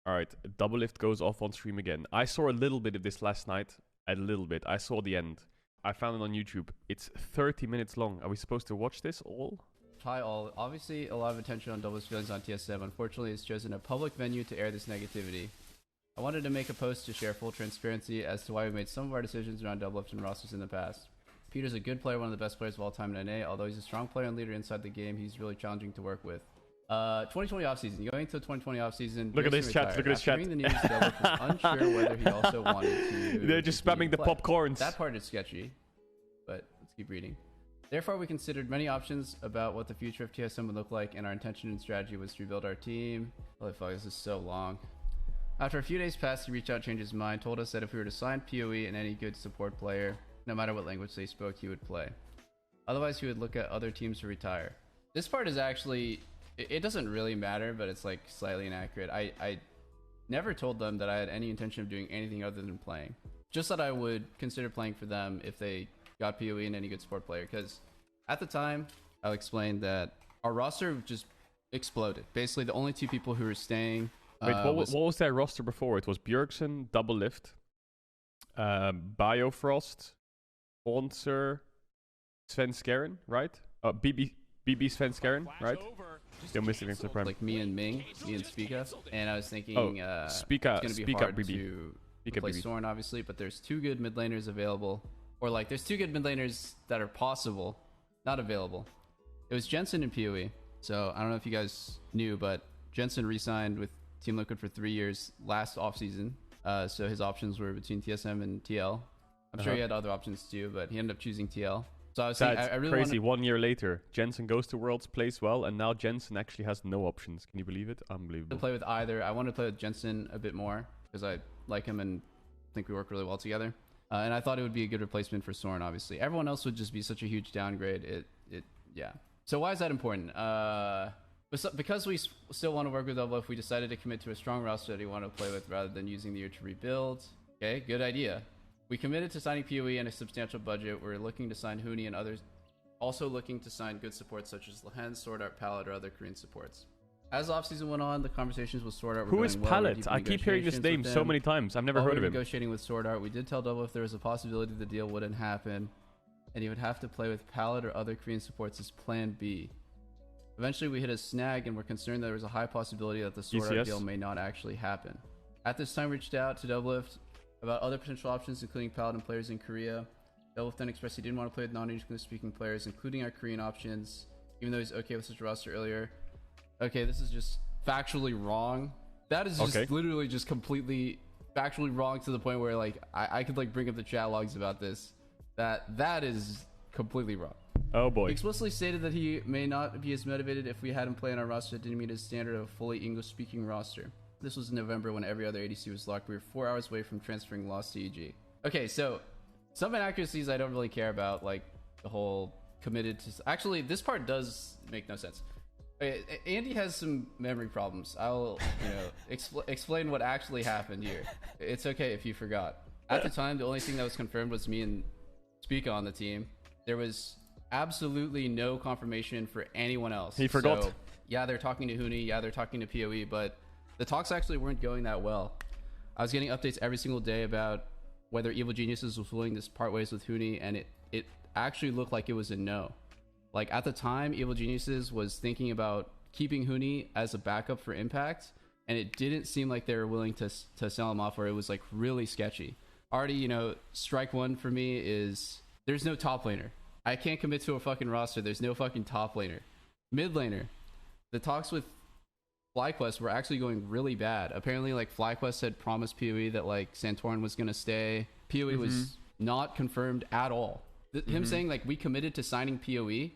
Alright, Doublelift goes off on stream again. I saw a little bit of this last night. A little bit. I saw the end. I found it on YouTube. It's 30 minutes long. Are we supposed to watch this all? Hi all. Obviously, a lot of attention on Doublelift's feelings on TSM. Unfortunately, it's chosen a public venue to air this negativity. I wanted to make a post to share full transparency as to why we made some of our decisions around Doublelift and rosters in the past. Peter's a good player, one of the best players of all time in NA. Although he's a strong player and leader inside the game, he's really challenging to work with. 2020 offseason. Going to the 2020 offseason. Look at this chat. Look at this chat. Reading the news, Doublelift was unsure whether he also wanted to. They're just spamming the popcorns. That part is sketchy, but let's keep reading. Therefore, we considered many options about what the future of TSM would look like, and our intention and strategy was to rebuild our team. Holy fuck, this is so long. After a few days passed, he reached out, changed his mind, told us that if we were to sign PoE and any good support player, no matter what language they spoke, he would play. Otherwise, he would look at other teams to retire. This part is actually, it doesn't really matter, but it's like slightly inaccurate. I never told them that I had any intention of doing anything other than playing. Just that I would consider playing for them if they got PoE and any good support player, because at the time I'll explain that our roster just exploded. Basically the only two people who were staying wait, what was their roster before? It was Bjergsen, Doublelift, Biofrost, Onser, Sven Skaren, right? BB Sven Skaren, right? Still missing in Supreme. Like me and Ming, me and Spica, and I was thinking Spica, it's gonna be hard to replace Soren obviously, but there's two good mid laners available. Or like, there's two good mid laners that are possible, not available. It was Jensen and PoE. So I don't know if you guys knew, but Jensen re-signed with Team Liquid for 3 years last offseason. So his options were between TSM and TL. I'm sure he had other options too, but he ended up choosing TL. So I was saying, I really crazy. 1 year later, Jensen goes to Worlds, plays well, and now Jensen actually has no options. Can you believe it? Unbelievable. To play with either. I want to play with Jensen a bit more because I like him and think we work really well together. And I thought it would be a good replacement for Soren, obviously. Everyone else would just be such a huge downgrade. Yeah. So why is that important? Because we still want to work with Doublelift, we decided to commit to a strong roster that we want to play with rather than using the year to rebuild. Okay, good idea. We committed to signing PoE and a substantial budget. We're looking to sign Huni and others. Also looking to sign good supports such as Lehen, Sword Art, Palette, or other Korean supports. As offseason went on, the conversations with Sword Art were Who going is well. Palette? I keep hearing this name so many times. I've never heard of him. Negotiating with Sword Art, we did tell Doublelift there was a possibility the deal wouldn't happen, and he would have to play with Palette or other Korean supports as Plan B. Eventually, we hit a snag, and we're concerned that there was a high possibility that the Sword Art deal may not actually happen. At this time, we reached out to Doublelift about other potential options, including Palette and players in Korea. Doublelift then expressed he didn't want to play with non-English speaking players, including our Korean options, even though he's okay with such a roster earlier. Okay, this is just factually wrong. That is just literally just completely factually wrong to the point where like I could like bring up the chat logs about this. That is completely wrong. Oh boy. He explicitly stated that he may not be as motivated if we had him play on our roster that didn't meet his standard of a fully English speaking roster. This was in November when every other ADC was locked. We were 4 hours away from transferring lost to EG. Okay, so some inaccuracies I don't really care about, like the whole committed to. Actually, this part does make no sense. Andy has some memory problems. I'll, explain what actually happened here. It's okay if you forgot. At the time, the only thing that was confirmed was me and Spica on the team. There was absolutely no confirmation for anyone else. He forgot. So, yeah, they're talking to Huni. Yeah, they're talking to PoE, but the talks actually weren't going that well. I was getting updates every single day about whether Evil Geniuses was willing to part ways with Huni, and it actually looked like it was a no. Like at the time, Evil Geniuses was thinking about keeping Huni as a backup for Impact, and it didn't seem like they were willing to sell him off, or it was like really sketchy. Already, strike one for me is there's no top laner. I can't commit to a fucking roster. There's no fucking top laner. Mid laner, the talks with FlyQuest were actually going really bad. Apparently, like FlyQuest had promised PoE that like Santorin was gonna stay. PoE was not confirmed at all. Him saying like we committed to signing PoE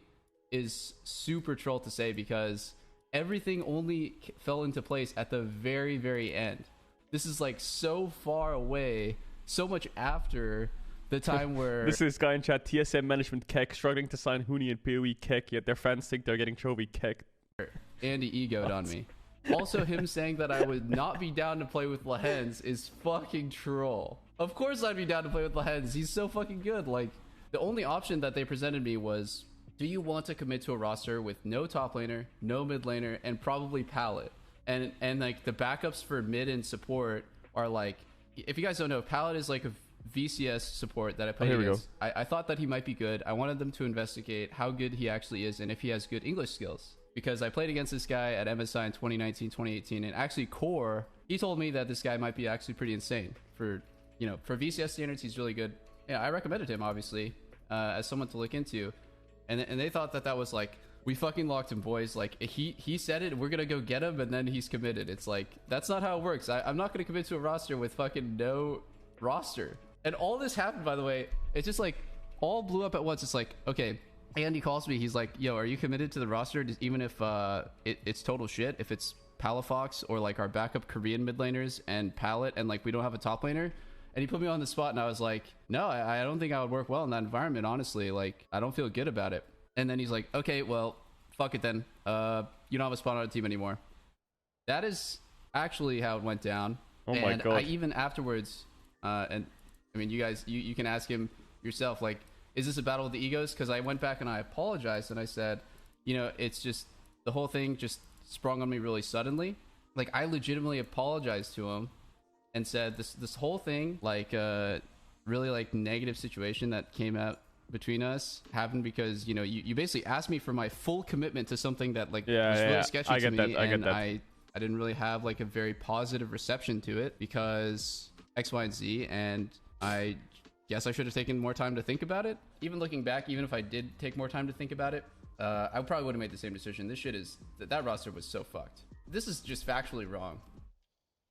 is super troll to say because everything only fell into place at the very, very end. This is like so far away, so much after the time where this is guy in chat. TSM management keck struggling to sign Huni and PoE keck, yet their fans think they're getting trophy keck. Andy egoed on me. Also, him saying that I would not be down to play with Lehens is fucking troll. Of course I'd be down to play with Lehens. He's so fucking good. Like, the only option that they presented me was, do you want to commit to a roster with no top laner, no mid laner, and probably Palette? and like the backups for mid and support are like, if you guys don't know, Pallet is like a VCS support that I played against. I thought that he might be good. I wanted them to investigate how good he actually is and if he has good English skills, because I played against this guy at MSI in 2019, 2018, and actually Core, he told me that this guy might be actually pretty insane for, you know, for VCS standards. He's really good. Yeah, I recommended him obviously as someone to look into, and they thought that was like, we fucking locked him, boys. Like he said it, we're gonna go get him, and then he's committed. It's like, that's not how it works. I'm not gonna commit to a roster with fucking no roster. And all this happened, by the way, it's just like all blew up at once. It's like, okay, Andy calls me, he's like, yo, are you committed to the roster even if it's total shit, if it's Palafox or like our backup Korean mid laners and Pallet and like we don't have a top laner? And he put me on the spot, and I was like, no, I don't think I would work well in that environment, honestly. Like, I don't feel good about it. And then he's like, okay, well, fuck it then. You don't have a spot on a team anymore. That is actually how it went down. Oh my God. I even afterwards, and I mean, you guys, you can ask him yourself, like, is this a battle of the egos? Because I went back and I apologized, and I said, you know, it's just, the whole thing just sprung on me really suddenly. Like, I legitimately apologized to him and said this whole thing, like, really like negative situation that came out between us happened because, you know, you basically asked me for my full commitment to something that like was really sketchy to me, and I didn't really have like a very positive reception to it because X, Y, and Z, and I guess I should have taken more time to think about it. Even looking back, even if I did take more time to think about it, I probably would have made the same decision. This shit is, that roster was so fucked. This is just factually wrong.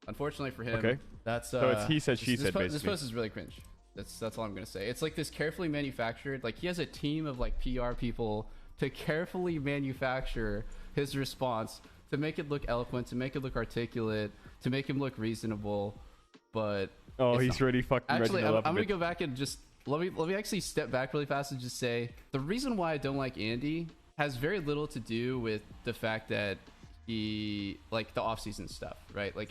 Unfortunately for him, okay. That's so it's he said, she said, basically. This post is really cringe. That's all I'm gonna say. It's like this carefully manufactured, like he has a team of like PR people to carefully manufacture his response to make it look eloquent, to make it look articulate, to make him look reasonable. But he's really fucking actually, I'm gonna go back and just let me actually step back really fast and just say the reason why I don't like Andy has very little to do with the fact that he, like, the off-season stuff, right? Like,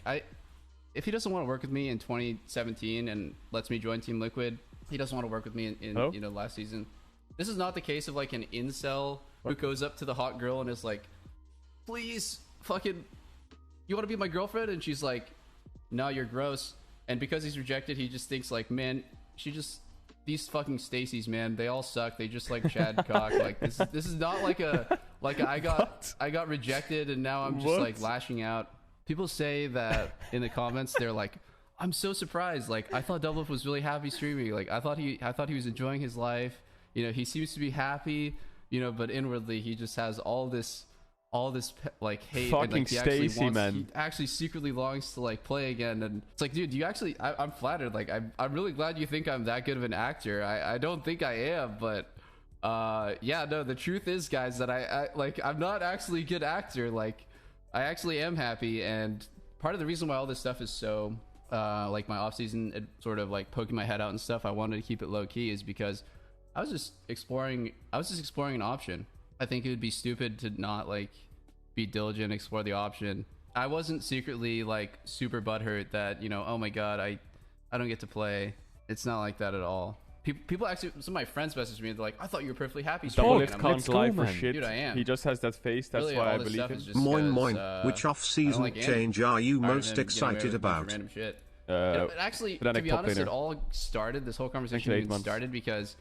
if he doesn't want to work with me in 2017 and lets me join Team Liquid, he doesn't want to work with me in you know, last season. This is not the case of like an incel who goes up to the hot girl and is like, please, fucking, you want to be my girlfriend? And she's like, no, you're gross. And because he's rejected, he just thinks like, man, these fucking Stacys, man, they all suck. They just like Chad cock. Like this is not like I got rejected and now I'm just like lashing out. People say that in the comments, they're like, I'm so surprised. Like, I thought Doublelift was really happy streaming. Like, I thought he was enjoying his life. You know, he seems to be happy, you know, but inwardly he just has all this like hate. Fucking and, like, Stacy, man. He actually secretly longs to like play again. And it's like, dude, I'm flattered. Like, I'm really glad you think I'm that good of an actor. I don't think I am, but yeah, no, the truth is, guys, that I'm not actually a good actor. Like, I actually am happy, and part of the reason why all this stuff is so like my off season sort of like poking my head out and stuff, I wanted to keep it low key, is because I was just exploring an option. I think it would be stupid to not like be diligent and explore the option. I wasn't secretly like super butthurt that, you know, oh my god, I don't get to play. It's not like that at all. People actually, some of my friends messaged me, they're like, I thought you were perfectly happy streaming. Doublelift can't lie for shit. Dude, I am. He just has that face, that's really, why I believe him. Moin moin, which off-season like change are you most excited about? Random shit. Actually, to be honest, it all started, this whole conversation started because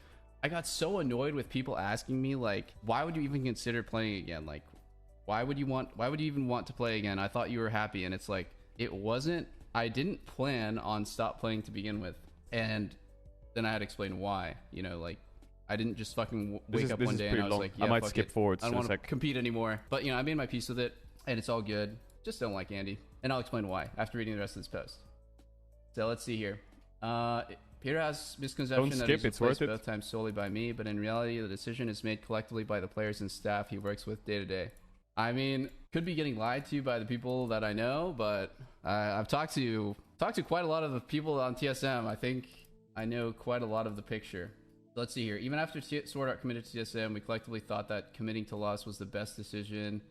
I got so annoyed with people asking me, like, why would you even consider playing again? Like, why would you even want to play again? I thought you were happy. And it's like, I didn't plan on stop playing to begin with. And then I had to explain why, you know, like, I didn't just fucking wake up one day and I was like, yeah, I might skip forward. I don't want to compete anymore. But, you know, I made my peace with it and it's all good. Just don't like Andy. And I'll explain why after reading the rest of this post. So let's see here. Peter has misconception that he's replaced both times solely by me, but in reality, the decision is made collectively by the players and staff he works with day to day. I mean, could be getting lied to by the people that I know, but I've talked to quite a lot of the people on TSM. I think I know quite a lot of the picture. Let's see here. Even after Sword Art committed to TSM, we collectively thought that committing to loss was the best decision.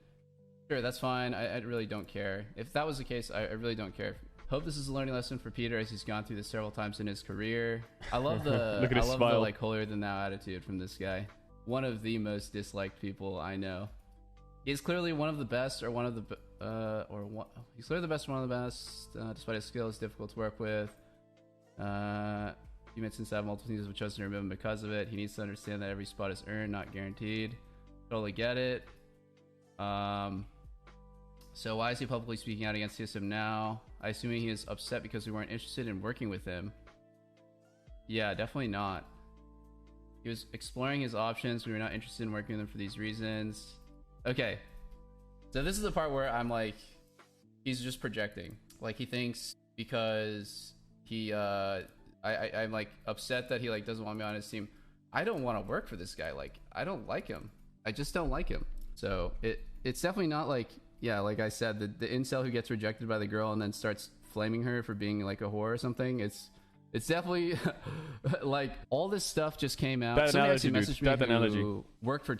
Sure, that's fine. I really don't care. If that was the case, I really don't care. Hope this is a learning lesson for Peter as he's gone through this several times in his career. I love the the like holier than thou attitude from this guy. One of the most disliked people I know. He's clearly one of the best, or one of the He's clearly the best, one of the best. Despite his skills, difficult to work with. You mentioned that multiple teams have chosen to remove him because of it. He needs to understand that every spot is earned, not guaranteed. Totally get it. So why is he publicly speaking out against TSM now? I assuming he is upset because we weren't interested in working with him. Yeah, definitely not. He was exploring his options. We were not interested in working with him for these reasons. Okay. So this is the part where I'm like, he's just projecting. Like, he thinks because he, I'm like upset that he like doesn't want me on his team. I don't want to work for this guy. Like, I don't like him. I just don't like him. So it's definitely not like, yeah, like I said, the incel who gets rejected by the girl and then starts flaming her for being like a whore or something. It's definitely like all this stuff just came out. That Somebody analogy, actually messaged dude. me who worked for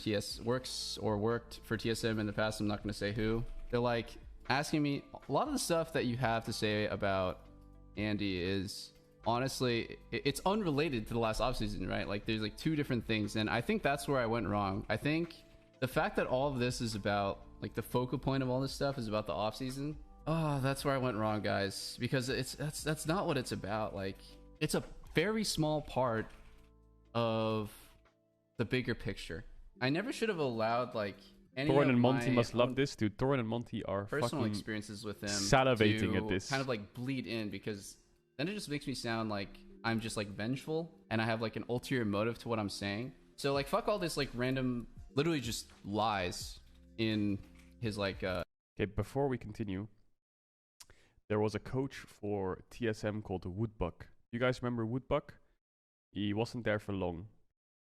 worked for TSM in the past. I'm not going to say who. They're like asking me a lot of the stuff that you have to say about Andy is honestly, it's unrelated to the last offseason, right? Like there's like two different things, and I think that's where I went wrong. I think the fact that all of this is about like the focal point of all this stuff is about the offseason. Oh, that's where I went wrong, guys, because that's not what it's about. Like, it's a very small part of the bigger picture. I never should have allowed like any Thorin of and Monty my must love this, dude. Thorin and Monty are personal fucking experiences with them salivating to at this. kind of like bleed in, because then it just makes me sound like I'm just like vengeful and I have like an ulterior motive to what I'm saying. So like fuck all this like random, literally just lies in his like Okay, before we continue, there was a coach for TSM called Woodbuck. You guys remember Woodbuck? He wasn't there for long.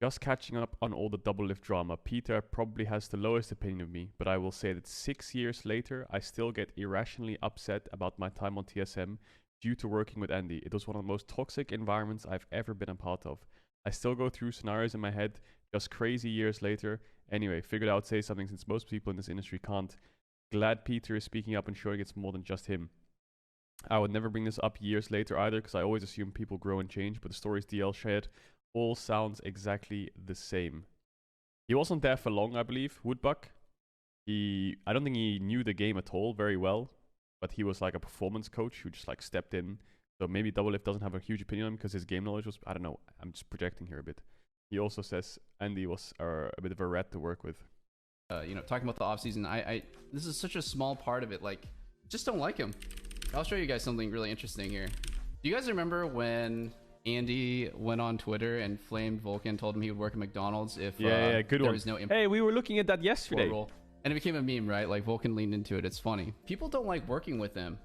Just catching up on all the Doublelift drama. Peter probably has the lowest opinion of me, but I will say that 6 years later, I still get irrationally upset about my time on TSM due to working with Andy. It was one of the most toxic environments I've ever been a part of. I still go through scenarios in my head, just crazy years later. Anyway, figured out say something since most people in this industry can't. Glad Peter is speaking up and showing it's more than just him. I would never bring this up years later either, because I always assume people grow and change, but the stories DL shared all sounds exactly the same. He wasn't there for long, I believe, Woodbuck. I don't think he knew the game at all very well, but he was like a performance coach who just like stepped in. So maybe Doublelift doesn't have a huge opinion on him because his game knowledge was, I don't know, I'm just projecting here a bit. He also says Andy was a bit of a rat to work with. Talking about the offseason, I this is such a small part of it. Like, just don't like him. I'll show you guys something really interesting here. Do you guys remember when Andy went on Twitter and flamed Vulcan, told him he would work at McDonald's if good there one. was no Hey, we were looking at that yesterday. And it became a meme, right? Like Vulcan leaned into it. It's funny. People don't like working with him.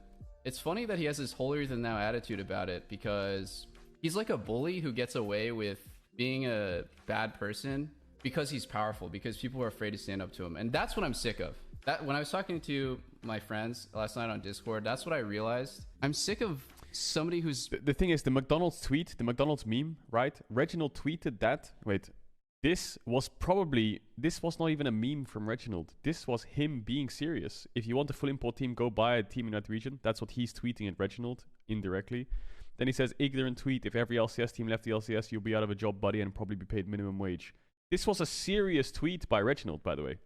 It's funny that he has this holier than thou attitude about it, because he's like a bully who gets away with being a bad person because he's powerful, because people are afraid to stand up to him. And that's what I'm sick of. That when I was talking to my friends last night on Discord, that's what I realized. I'm sick of somebody who's... The thing is, the McDonald's tweet, the McDonald's meme, right? Reginald tweeted that. Wait, this was not even a meme from Reginald. This was him being serious. If you want a full import team, go buy a team in that region. That's what he's tweeting at Reginald, indirectly. Then he says, ignorant tweet, if every LCS team left the LCS, you'll be out of a job, buddy, and probably be paid minimum wage. This was a serious tweet by Reginald, by the way.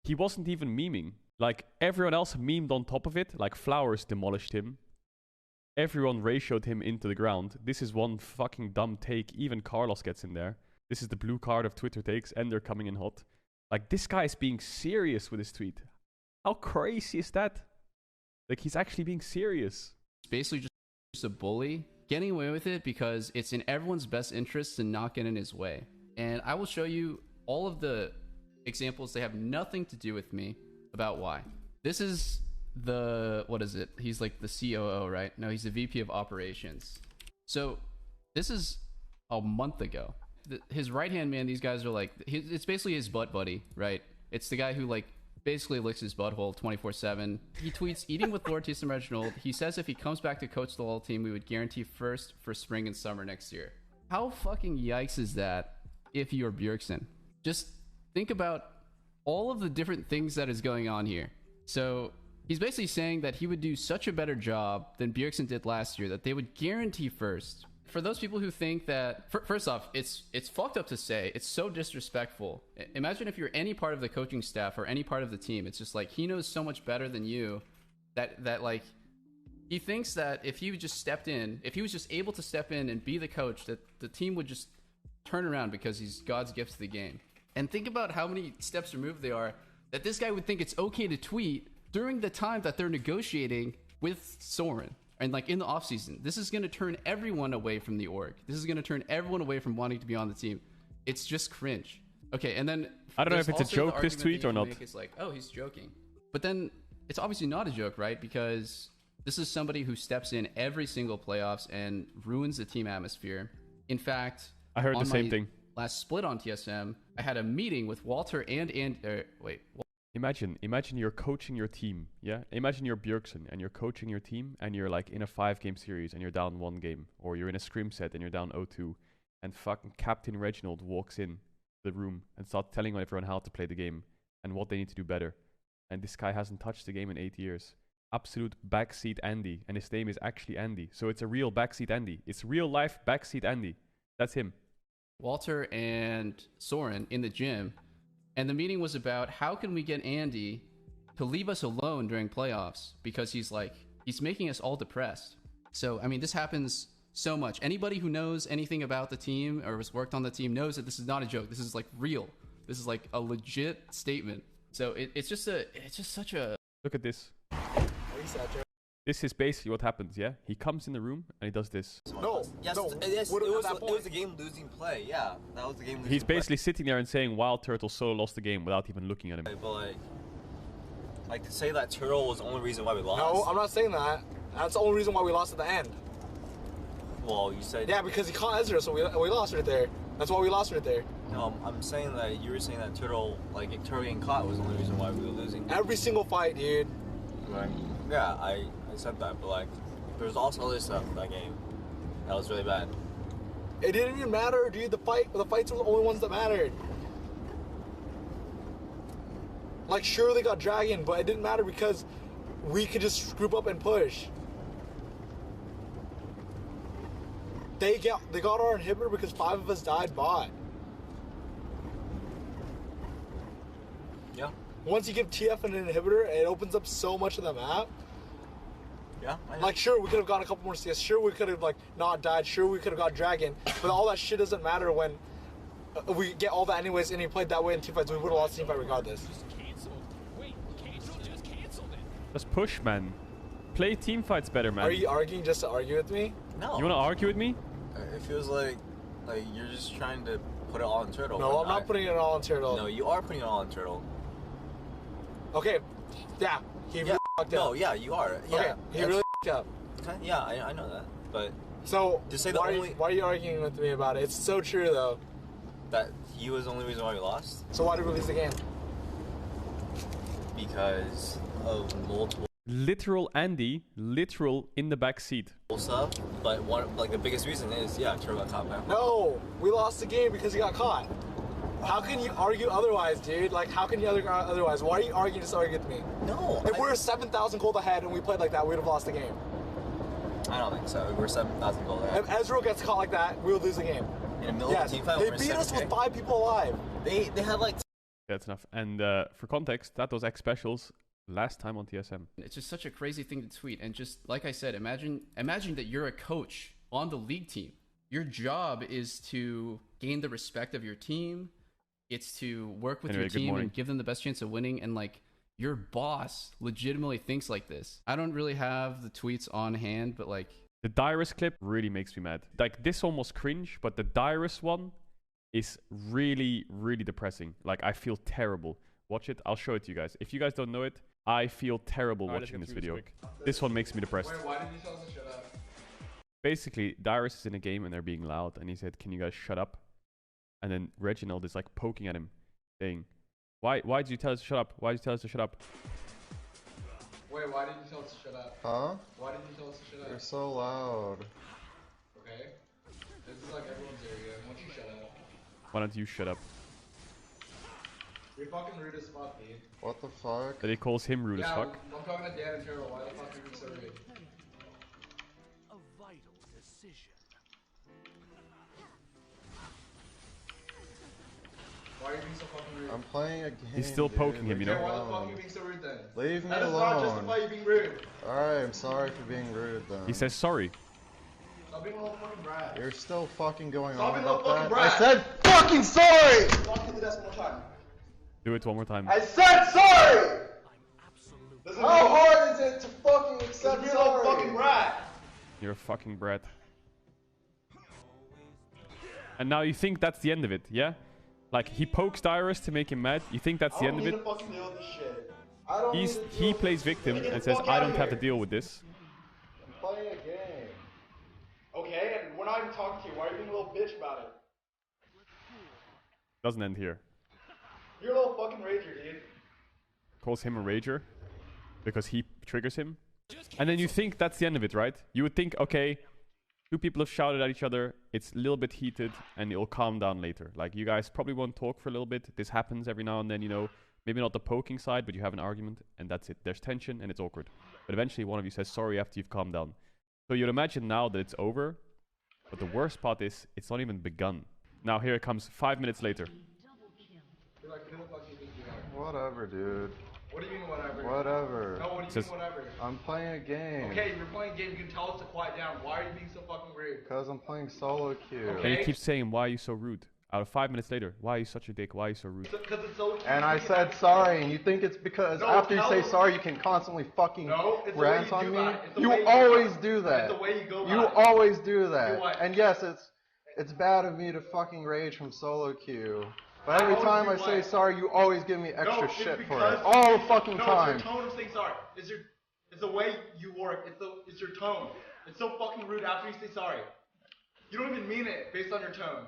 He wasn't even memeing. Like, everyone else memed on top of it. Like, Flowers demolished him. Everyone ratioed him into the ground. This is one fucking dumb take. Even Carlos gets in there. This is the blue card of Twitter takes, and they're coming in hot. Like, this guy is being serious with his tweet. How crazy is that? Like, he's actually being serious. It's basically just a bully getting away with it because it's in everyone's best interest to not get in his way. And I will show you all of the examples. They have nothing to do with me about why. This is what is it? He's like the COO, right? No, he's the VP of operations. So this is a month ago. His right-hand man, these guys are like, it's basically his butt buddy, right? It's the guy who like basically licks his butthole 24/7. He tweets, eating with Lord Tissam Reginald. He says if he comes back to coach the whole team, we would guarantee first for spring and summer next year. How fucking yikes is that if you're Bjergsen? Just think about all of the different things that is going on here. So he's basically saying that he would do such a better job than Bjergsen did last year, that they would guarantee first For those people who think that, first off, it's fucked up to say. It's so disrespectful. Imagine if you're any part of the coaching staff or any part of the team. It's just like he knows so much better than you that like he thinks that if he just stepped in, if he was just able to step in and be the coach, that the team would just turn around because he's God's gift to the game. And think about how many steps removed they are that this guy would think it's okay to tweet during the time that they're negotiating with Soren. And like in the offseason, this is going to turn everyone away from the org. This is going to turn everyone away from wanting to be on the team. It's just cringe. Okay, and then I don't know if it's a joke, this tweet, or not. It's like, oh, he's joking. But then it's obviously not a joke, right? Because this is somebody who steps in every single playoffs and ruins the team atmosphere. In fact, I heard the same thing. Last split on TSM, I had a meeting with Walter Imagine you're coaching your team, yeah? Imagine you're Bjergsen and you're coaching your team and you're like in a 5-game series and you're down 1 game. Or you're in a scrim set and you're down 0-2. And fucking Captain Reginald walks in the room and starts telling everyone how to play the game and what they need to do better. And this guy hasn't touched the game in 8 years. Absolute backseat Andy. And his name is actually Andy. So it's a real backseat Andy. It's real life backseat Andy. That's him. Walter and Soren in the gym. And the meeting was about how can we get Andy to leave us alone during playoffs because he's making us all depressed. So, I mean, this happens so much. Anybody who knows anything about the team or has worked on the team knows that this is not a joke. This is like real. This is like a legit statement. So it's just such a... Look at this. This is basically what happens, yeah? He comes in the room and he does this. No, yes, no. It was a game-losing play. Yeah, that was the game-losing. He's basically sitting there and saying Wild Turtle solo lost the game without even looking at him. But like to say that Turtle was the only reason why we lost. No, I'm not saying that. That's the only reason why we lost at the end. Well, you said. Yeah, because he caught Ezra, so we lost right there. That's why we lost right there. No, I'm saying that you were saying that Turtle getting caught was the only reason why we were losing. Every single fight, dude. Right. Yeah, I said that, but like, there's also other stuff in that game that was really bad. It didn't even matter, dude. The fights were the only ones that mattered. Like, sure, they got Dragon, but it didn't matter because we could just group up and push. They got our inhibitor because 5 of us died bot. Yeah. Once you give TF an inhibitor, it opens up so much of the map. Yeah. Like, sure, we could have gotten a couple more CS. Sure, we could have, like, not died. Sure, we could have got Dragon. But all that shit doesn't matter when we get all that anyways, and he played that way in teamfights. We would have lost teamfight regardless. Wait, Caedrel just canceled it. Just push, man. Play teamfights better, man. Are you arguing just to argue with me? No. You want to argue with me? It feels like you're just trying to put it all on Turtle. No, I'm not putting it all on Turtle. No, you are putting it all on Turtle. Okay, yeah, he really fucked up. No, yeah, you are. Yeah, okay, he really fucked up. Okay, yeah, I know that, but so to say why are you arguing with me about it? It's so true though. That he was the only reason why we lost. So why did we lose the game? Because of multiple. Literal Andy, literal in the back seat. Stuff, but the biggest reason is Turtle got caught by. No, we lost the game because he got caught. How can you argue otherwise, dude? Like, how can you argue otherwise? Why are you arguing just to argue with me? No. If we're 7,000 gold ahead and we played like that, we'd have lost the game. I don't think so. We're 7,000 gold ahead. If Ezreal gets caught like that, we'll lose the game. In a militant team fight, they beat us with 5 people alive. They had like. That's enough. And for context, that was X Specials last time on TSM. It's just such a crazy thing to tweet. And just like I said, imagine that you're a coach on the league team. Your job is to gain the respect of your team. It's to work with your team and give them the best chance of winning. And like your boss legitimately thinks like this. I don't really have the tweets on hand, but like the Dyrus clip really makes me mad. Like this almost cringe, but the Dyrus one is really, really depressing. Like I feel terrible. Watch it. I'll show it to you guys. If you guys don't know it, I feel terrible watching this video. This one makes me depressed. Wait, why did you tell us to shut up? Basically, Dyrus is in a game and they're being loud, and he said, "Can you guys shut up?" And then Reginald is like poking at him, saying, Why did you tell us to shut up? Why did you tell us to shut up? Wait, why did you tell us to shut up? Huh? Why did you tell us to shut up? You're so loud. Okay. This is like everyone's area. Why don't you shut up? Why don't you shut up? You're fucking rude as fuck, dude. What the fuck? But he calls him rude as fuck. I'm talking to Dan and Caedrel. Why the fuck are you so rude? A vital decision. Why are you being so fucking rude? I'm playing a game. He's still poking him, you know? Why the fuck are you being so rude then? Leave me alone. That does not justify you being rude. Alright, I'm sorry for being rude then. He says sorry. Stop being a little fucking brat. You're still fucking going Stop on being a about little that. fucking brat. I said fucking sorry! Walk to the desk one more time. Do it one more time. I said sorry! How hard is it to fucking accept You're a sorry? little fucking brat. You're a fucking brat. And now you think that's the end of it, yeah? Like, he pokes Dyrus to make him mad. You think that's the end of it? I don't need to fucking deal with this shit. He plays victim and says, I don't have to deal with this. I'm playing a game. Okay, and we're not even talking to you. Why are you being a little bitch about it? Doesn't end here. You're a little fucking rager, dude. Calls him a rager because he triggers him. And then you think that's the end of it, right? You would think, okay, two people have shouted at each other, it's a little bit heated, and it'll calm down later. Like, you guys probably won't talk for a little bit. This happens every now and then, you know. Maybe not the poking side, but you have an argument, and that's it. There's tension, and it's awkward. But eventually, one of you says sorry after you've calmed down. So you'd imagine now that it's over, but the worst part is, it's not even begun. Now, here it comes 5 minutes later. Whatever, dude. What do you mean whatever? Whatever. No, what do you mean whatever? I'm playing a game. Okay, you're playing a game. You can tell us to quiet down. Why are you being so fucking rude? Because I'm playing solo queue. And you keep saying, why are you so rude? Out of 5 minutes later, why are you such a dick? Why are you so rude? Because it's so cute. And I said sorry, and you think it's because after you say sorry, you can constantly fucking rant on me? You always do that. It's the way you go about You it. always do that. Do what? And yes, it's bad of me to fucking rage from solo queue. But every time I say sorry, you always give me extra shit for it. All the fucking time. It's your tone of saying sorry. It's the way you work. It's your tone. It's so fucking rude after you say sorry. You don't even mean it based on your tone.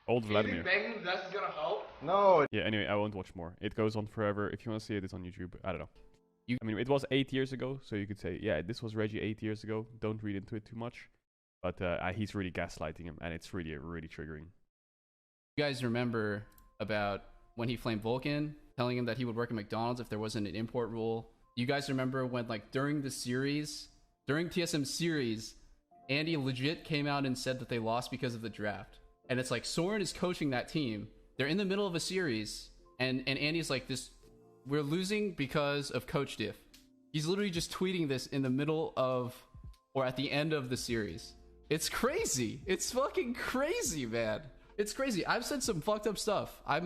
Old Vladimir. You think banging the desk is gonna help? No. Yeah, anyway, I won't watch more. It goes on forever. If you want to see it, it's on YouTube. I don't know. I mean, it was 8 years ago, so you could say, yeah, this was Regi 8 years ago. Don't read into it too much. But he's really gaslighting him, and it's really, really triggering. You guys remember about when he flamed Vulcan, telling him that he would work at McDonald's if there wasn't an import rule? You guys remember when, like, during the series, during TSM series, Andy legit came out and said that they lost because of the draft. And it's like, Soren is coaching that team. They're in the middle of a series, and Andy's like, we're losing because of coach diff. He's literally just tweeting this in the middle of, or at the end of the series. It's crazy. It's fucking crazy, man. It's crazy. I've said some fucked up stuff. I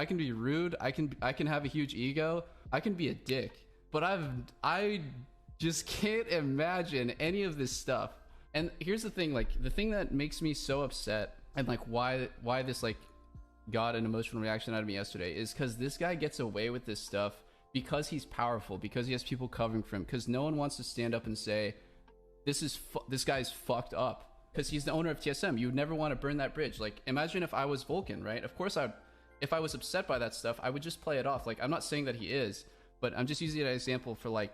can be rude. I can have a huge ego. I can be a dick. But I just can't imagine any of this stuff. And here's the thing, like, the thing that makes me so upset and like why this like got an emotional reaction out of me yesterday is because this guy gets away with this stuff because he's powerful, because he has people covering for him, because no one wants to stand up and say, this guy's fucked up, because he's the owner of TSM. You would never want to burn that bridge. Like, imagine if I was Vulcan, right? Of course, if I was upset by that stuff, I would just play it off. Like, I'm not saying that he is, but I'm just using it as an example for, like,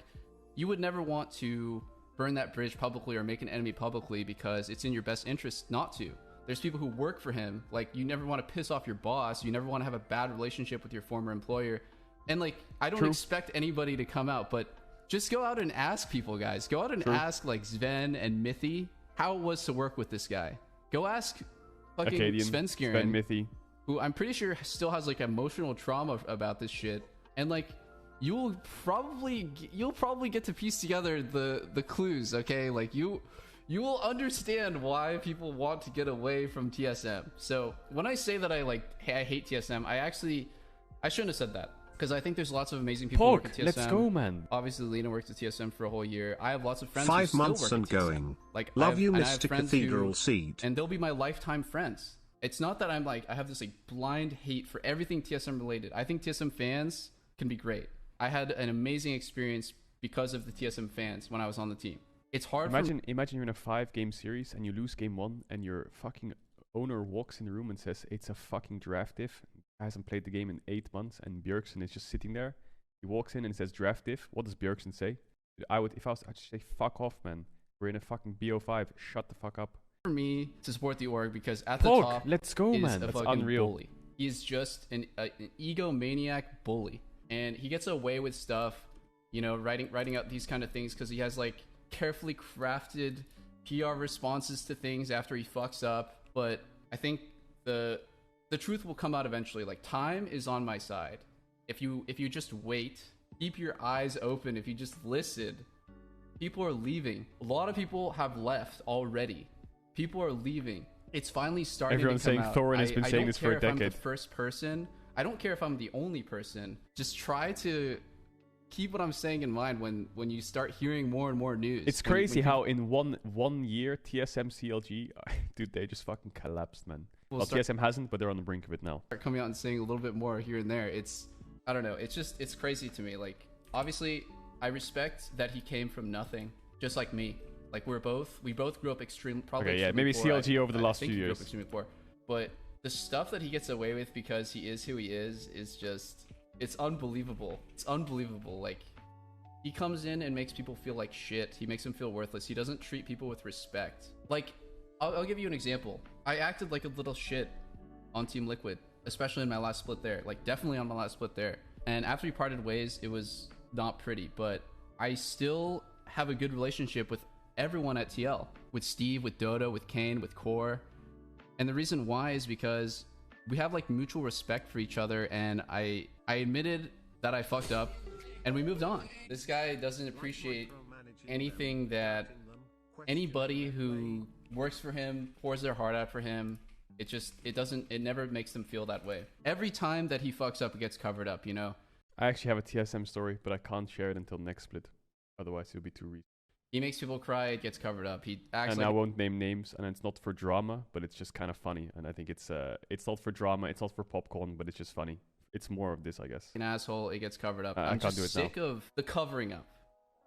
you would never want to burn that bridge publicly or make an enemy publicly because it's in your best interest not to. There's people who work for him. Like, you never want to piss off your boss. You never want to have a bad relationship with your former employer. And, like, I don't expect anybody to come out, but just go out and ask people, guys. Go out and ask, like, Sven and Mithy how it was to work with this guy. Go ask fucking Sven Mithy, who I'm pretty sure still has, like, emotional trauma about this shit. And, like, you'll probably get to piece together the clues, okay? Like, you will understand why people want to get away from TSM. So when I say that I hate TSM, I shouldn't have said that. Because I think there's lots of amazing people working at TSM. Let's go, man. Obviously, Lena worked at TSM for a whole year. I have lots of friends 5 who months still work and at TSM. going. Like, Love you, Mr. Cathedral Seed. And they'll be my lifetime friends. It's not that I'm like, I have this like blind hate for everything TSM related. I think TSM fans can be great. I had an amazing experience because of the TSM fans when I was on the team. It's hard. Imagine you're in a 5-game series and you lose game 1 and your fucking owner walks in the room and says it's a fucking draft diff. Hasn't played the game in 8 months and Bjergsen is just sitting there. He walks in and says draft diff. What does Bjergsen say? I'd just say fuck off, man. We're in a fucking BO5. Shut the fuck up. For me to support the org because at the top, let's go, is man. a That's fucking unreal. bully. He's just an egomaniac bully, and he gets away with stuff, you know, writing out these kind of things because he has like carefully crafted PR responses to things after he fucks up, but I think the truth will come out eventually. Like, time is on my side. If you just wait, keep your eyes open, if you just listen, people are leaving. A lot of people have left already. People are leaving. It's finally starting Everyone's to come saying out. Thorin has been saying this for a I don't care if I'm decade. the first person. I don't care if I'm the only person. Just try to keep what I'm saying in mind when you start hearing more and more news. It's crazy how in one year TSM CLG, dude, they just fucking collapsed, man. Well, TSM hasn't, but they're on the brink of it now. Start coming out and saying a little bit more here and there. I don't know. It's crazy to me. Like, obviously, I respect that he came from nothing, just like me. Like, we both grew up extremely. Probably. Okay, yeah, maybe poor. CLG over the last few Grew up years. extremely poor. But the stuff that he gets away with because he is who he is just, it's unbelievable. It's unbelievable. Like, he comes in and makes people feel like shit. He makes them feel worthless. He doesn't treat people with respect. Like, I'll give you an example. I acted like a little shit on Team Liquid, especially in my last split there. Like, definitely on my last split there. And after we parted ways, it was not pretty. But I still have a good relationship with everyone at TL. With Steve, with Dodo, with Kane, with Core. And the reason why is because we have, like, mutual respect for each other. And I admitted that I fucked up. And we moved on. This guy doesn't appreciate anything that anybody who works for him, pours their heart out for him. It never makes them feel that way. Every time that he fucks up, it gets covered up, you know? I actually have a TSM story, but I can't share it until next split. Otherwise, it'll be too recent. He makes people cry, it gets covered up. He acts and like... I won't name names, and it's not for drama, but it's just kind of funny. And I think it's not for drama, it's not for popcorn, but it's just funny. It's more of this, I guess. An asshole, it gets covered up. I I'm can't just do it sick now. of the covering up.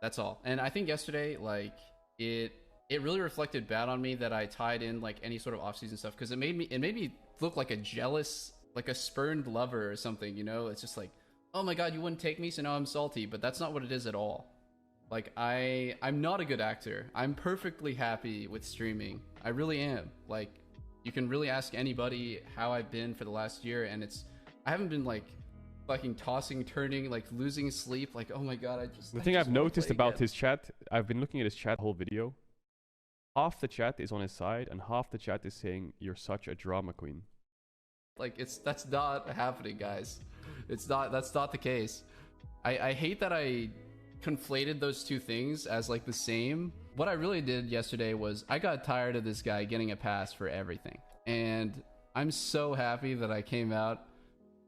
That's all. And I think yesterday, like, it really reflected bad on me that I tied in, like, any sort of off-season stuff, because it made me look like a jealous, like a spurned lover or something, you know? It's just like, oh my god, you wouldn't take me, so now I'm salty. But that's not what it is at all. Like, I'm not a good actor. I'm perfectly happy with streaming. I really am. Like, you can really ask anybody how I've been for the last year, and I haven't been, like, fucking tossing, turning, like, losing sleep. Like, oh my god, The thing I've noticed about his chat, I've been looking at his chat the whole video. Half the chat is on his side, and half the chat is saying, "You're such a drama queen." Like, that's not happening, guys. That's not the case. I hate that I conflated those two things as, like, the same. What I really did yesterday was I got tired of this guy getting a pass for everything. And I'm so happy that I came out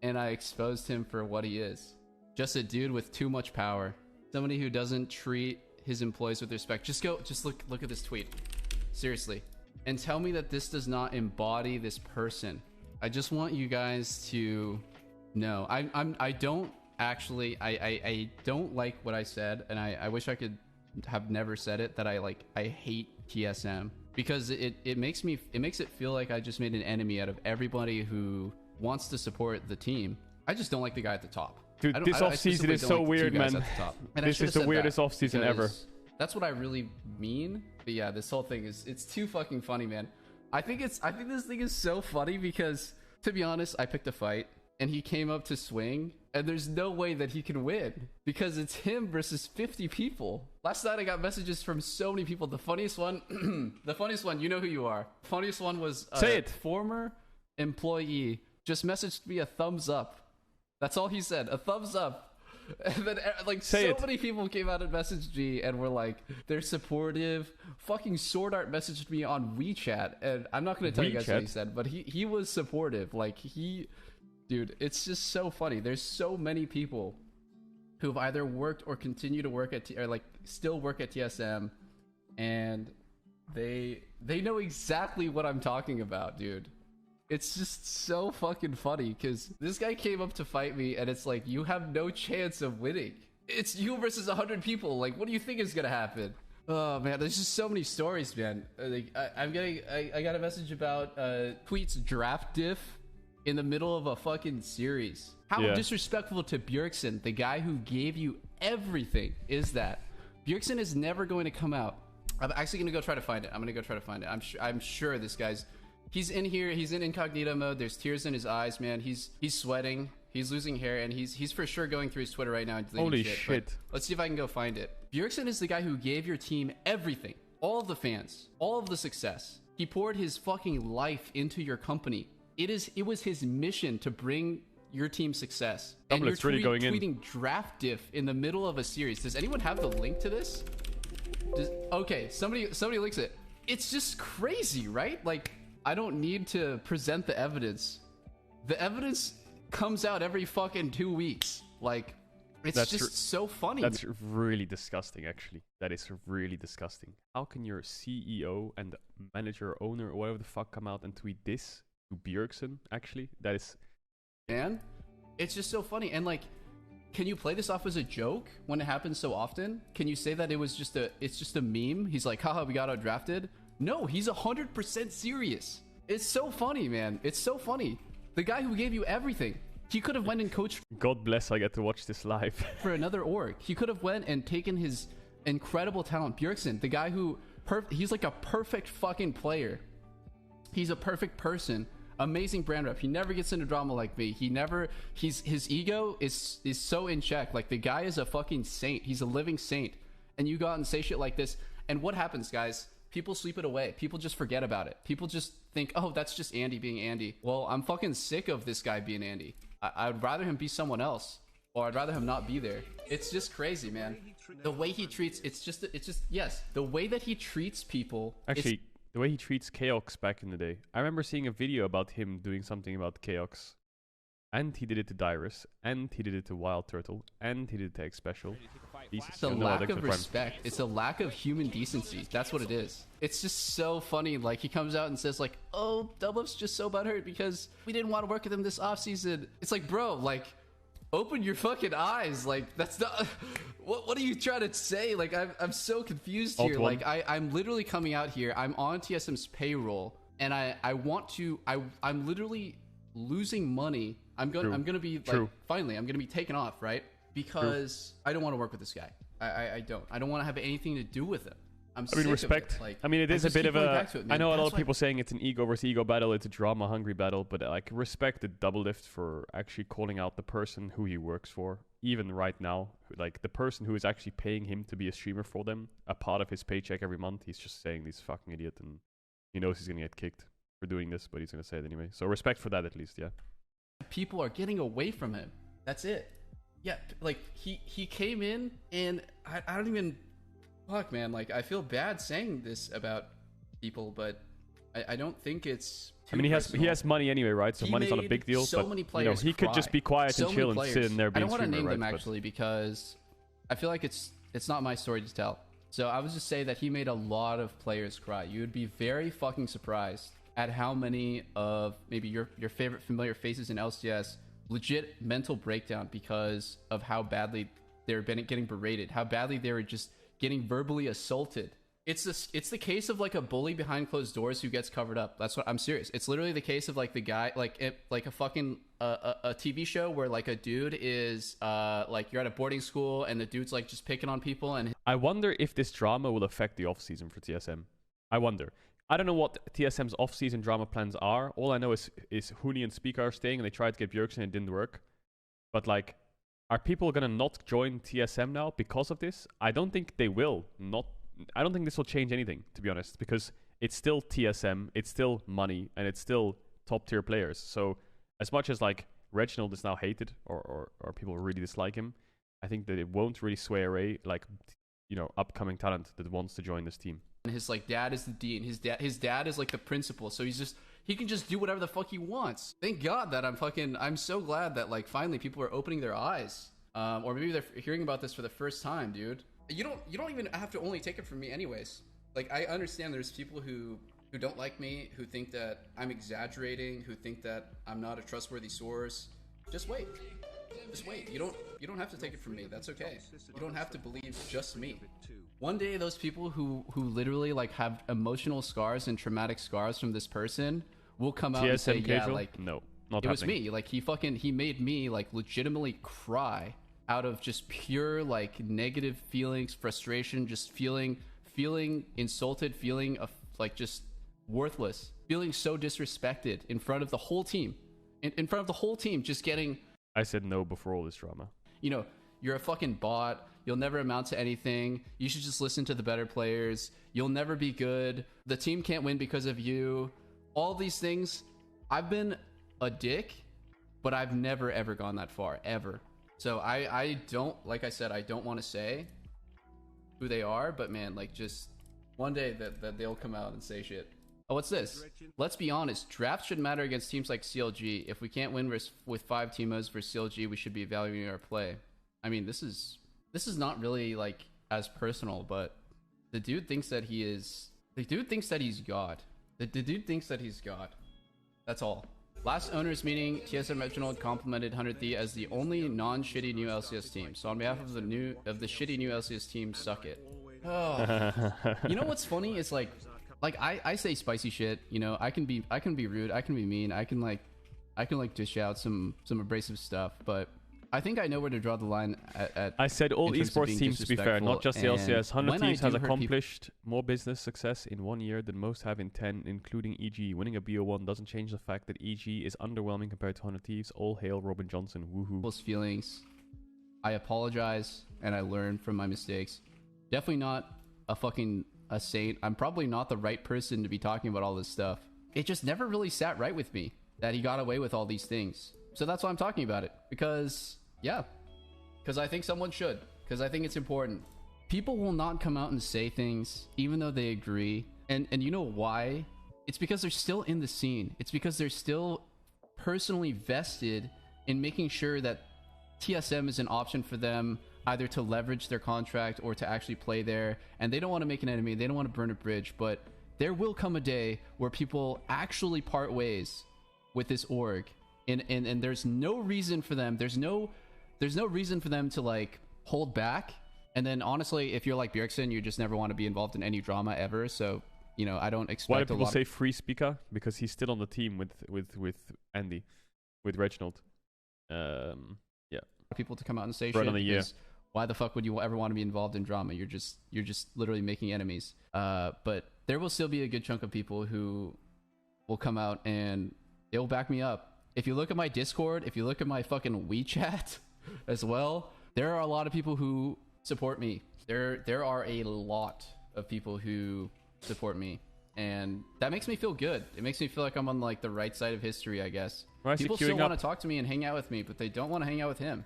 and I exposed him for what he is. Just a dude with too much power. Somebody who doesn't treat his employees with respect. Just look at this tweet. Seriously. And tell me that this does not embody this person. I just want you guys to know. I don't actually, I don't like what I said, and I wish I could have never said it, that I hate TSM, because it makes it feel like I just made an enemy out of everybody who wants to support the team. I just don't like the guy at the top. Dude, this offseason is so weird, man. This is the weirdest offseason ever. That's what I really mean. But yeah, this whole thing it's too fucking funny, man. I think this thing is so funny because, to be honest, I picked a fight and he came up to swing, and there's no way that he can win because it's him versus 50 people. Last night I got messages from so many people. The funniest one, you know who you are. Funniest one was a former employee just messaged me a thumbs up. That's all he said, a thumbs up. And then, like, many people came out and messaged me and were like, they're supportive. Fucking Sword Art messaged me on WeChat, and I'm not going to tell you guys what he said, but he was supportive. Like, dude, it's just so funny. There's so many people who have either worked or continue to work at still work at TSM, and they know exactly what I'm talking about, dude. It's just so fucking funny because this guy came up to fight me, and it's like, you have no chance of winning. It's you versus 100 people. Like, what do you think is gonna happen? Oh man, there's just so many stories, man. Like, I got a message about Tweet's draft diff in the middle of a fucking series. How disrespectful to Bjergsen, the guy who gave you everything, is that? Bjergsen is never going to come out. I'm actually gonna go try to find it. I'm sure this guy's. He's in here. He's in incognito mode. There's tears in his eyes, man. He's sweating. He's losing hair, and he's for sure going through his Twitter right now and deleting Holy shit. shit! Let's see if I can go find it. Bjergsen is the guy who gave your team everything. all of the fans, all of the success. He poured his fucking life into your company. It was his mission to bring your team success. And you're really going tweeting draft diff in the middle of a series. Does anyone have the link to this? Okay, somebody links it. It's just crazy, right? Like, I don't need to present the evidence. The evidence comes out every fucking 2 weeks. Like, it's just so funny. That's really disgusting, actually. That is really disgusting. How can your CEO and manager, owner, or whatever the fuck come out and tweet this to Bjergsen, actually? That is... Man, it's just so funny. And like, can you play this off as a joke when it happens so often? Can you say that it's just a meme? He's like, haha, we got outdrafted. No, he's 100% serious. It's so funny, man. It's so funny. The guy who gave you everything. He could have went and coached. God bless, I get to watch this live. For another org. He could have went and taken his incredible talent. Bjergsen, the guy who, he's like a perfect fucking player. He's a perfect person. Amazing brand rep. He never gets into drama like me. His ego is so in check. Like, the guy is a fucking saint. He's a living saint. And you go out and say shit like this. And what happens, guys? People sweep it away. People just forget about it. People just think, oh, that's just Andy being Andy. Well, I'm fucking sick of this guy being Andy. I'd rather him be someone else, or I'd rather him not be there. It's just crazy, man. The way he treats, yes, the way that he treats people. Actually, the way he treats Chaos back in the day. I remember seeing a video about him doing something about Chaos. And he did it to Dyrus, and he did it to Wild Turtle, and he did it to X Special. It's a lack of respect. It's a lack of human decency. That's what it is. It's just so funny. Like, he comes out and says like, oh, Doublelift's just so butthurt because we didn't want to work with him this offseason. It's like, bro, like, open your fucking eyes. Like, that's not... What are you trying to say? Like, I'm so confused here. Like, I'm literally coming out here. I'm on TSM's payroll, and I'm literally losing money. I'm gonna be like, finally, I'm gonna be taken off, right? Because I don't want to work with this guy. I don't want to have anything to do with him. I mean, respect. Like, I mean, it is a bit of a... I know a lot of people saying it's an ego versus ego battle. It's a drama-hungry battle. But, like, respect the Doublelift for actually calling out the person who he works for. Even right now. Like, the person who is actually paying him to be a streamer for them. A part of his paycheck every month. He's just saying he's a fucking idiot. And he knows he's going to get kicked for doing this. But he's going to say it anyway. So respect for that at least, yeah. People are getting away from him. That's it. Yeah, like, he came in and I don't even... Fuck, man, like, I feel bad saying this about people, but I don't think it's too he has money anyway, right? So money's not a big deal. So but, many players he could just be quiet and chill and sit in there being I don't want to name them, right? actually, because I feel like it's not my story to tell. So I would just say that he made a lot of players cry. You would be very fucking surprised at how many of maybe your favorite familiar faces in LCS legit mental breakdown because of how badly they're getting berated, how badly they were just getting verbally assaulted. It's the case of like a bully behind closed doors who gets covered up. That's what I'm serious. It's literally the case of like the guy, like a fucking a TV show where like a dude is like you're at a boarding school and the dude's like just picking on people. And I wonder if this drama will affect the off season for TSM. I wonder. I don't know what TSM's off-season drama plans are. All I know is Huni and Speaker are staying, and they tried to get Bjergsen and it didn't work. But, like, are people going to not join TSM now because of this? I don't think they will. I don't think this will change anything, to be honest, because it's still TSM, it's still money, and it's still top-tier players. So, as much as, like, Reginald is now hated, or people really dislike him, I think that it won't really sway away, like, you know, upcoming talent that wants to join this team. His like dad is the dean. His dad is like the principal. So he can just do whatever the fuck he wants. Thank God that I'm so glad that like finally people are opening their eyes. Or maybe they're hearing about this for the first time, dude. You don't even have to only take it from me anyways. Like, I understand there's people who don't like me, who think that I'm exaggerating, who think that I'm not a trustworthy source. Just wait. Just wait. You don't have to take it from me. That's okay. You don't have to believe just me. One day, those people who literally like have emotional scars and traumatic scars from this person will come out and say, yeah, like, no, not it was me. Like, he made me like legitimately cry out of just pure like negative feelings, frustration, just feeling insulted, feeling of like just worthless, feeling so disrespected in front of the whole team, in front of the whole team, just getting. I said no before all this drama. You know, you're a fucking bot. You'll never amount to anything. You should just listen to the better players. You'll never be good. The team can't win because of you. All these things. I've been a dick, but I've never ever gone that far, ever. So I don't, like I said, I don't want to say who they are, but man, like, just one day that they'll come out and say shit. Oh, what's this? Let's be honest. Drafts should matter against teams like CLG. If we can't win with 5 teamos versus CLG, we should be evaluating our play. I mean, this is not really like as personal, but the dude thinks that he is. The dude thinks that he's God. The dude thinks that he's God. That's all. Last owners meeting, TSM Reginald complimented 100th as the only non-shitty new LCS team. So on behalf of the shitty new LCS team, suck it. Oh. You know what's funny? It's like I say spicy shit. You know, I can be rude. I can be mean. I can dish out some abrasive stuff. But I think I know where to draw the line at I said all esports teams, to be fair, not just the LCS. 100 Thieves has accomplished more business success in 1 year than most have in 10, including EG. Winning a BO1 doesn't change the fact that EG is underwhelming compared to 100 Thieves. All hail Robin Johnson. Woohoo. People's feelings. I apologize and I learn from my mistakes. Definitely not a saint. I'm probably not the right person to be talking about all this stuff. It just never really sat right with me that he got away with all these things. So that's why I'm talking about it. Because I think someone should. Because I think it's important. People will not come out and say things even though they agree. And you know why? It's because they're still in the scene. It's because they're still personally vested in making sure that TSM is an option for them, either to leverage their contract or to actually play there. And they don't want to make an enemy. They don't want to burn a bridge. But there will come a day where people actually part ways with this org. And there's no reason for them. There's no reason for them to like hold back. And then honestly, if you're like Bjergsen, you just never want to be involved in any drama ever. So, you know, I don't expect. Why do people say free speaker? Because he's still on the team with Andy, with Reginald. Yeah. People to come out and say shit. Because why the fuck would you ever want to be involved in drama? You're just literally making enemies. But there will still be a good chunk of people who will come out and they will back me up. If you look at my Discord, if you look at my fucking WeChat as well, there are a lot of people who support me. There are a lot of people who support me. And that makes me feel good. It makes me feel like I'm on like the right side of history, I guess. People still want to talk to me and hang out with me, but they don't want to hang out with him.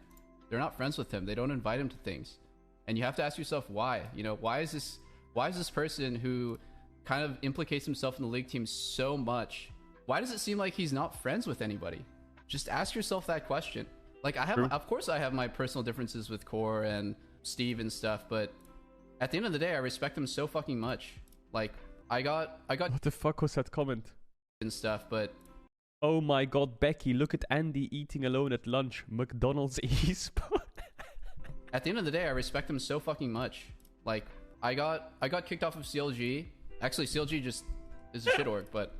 They're not friends with him. They don't invite him to things. And you have to ask yourself why. You know, why is this person who kind of implicates himself in the league team so much? Why does it seem like he's not friends with anybody? Just ask yourself that question. Like of course I have my personal differences with Core and Steve and stuff, but at the end of the day, I respect them so fucking much. Like I got What the fuck was that comment? And stuff, but oh my god, Becky, look at Andy eating alone at lunch. McDonald's eSport. At the end of the day, I respect them so fucking much. Like I got kicked off of CLG. Actually, CLG just is a shit org, but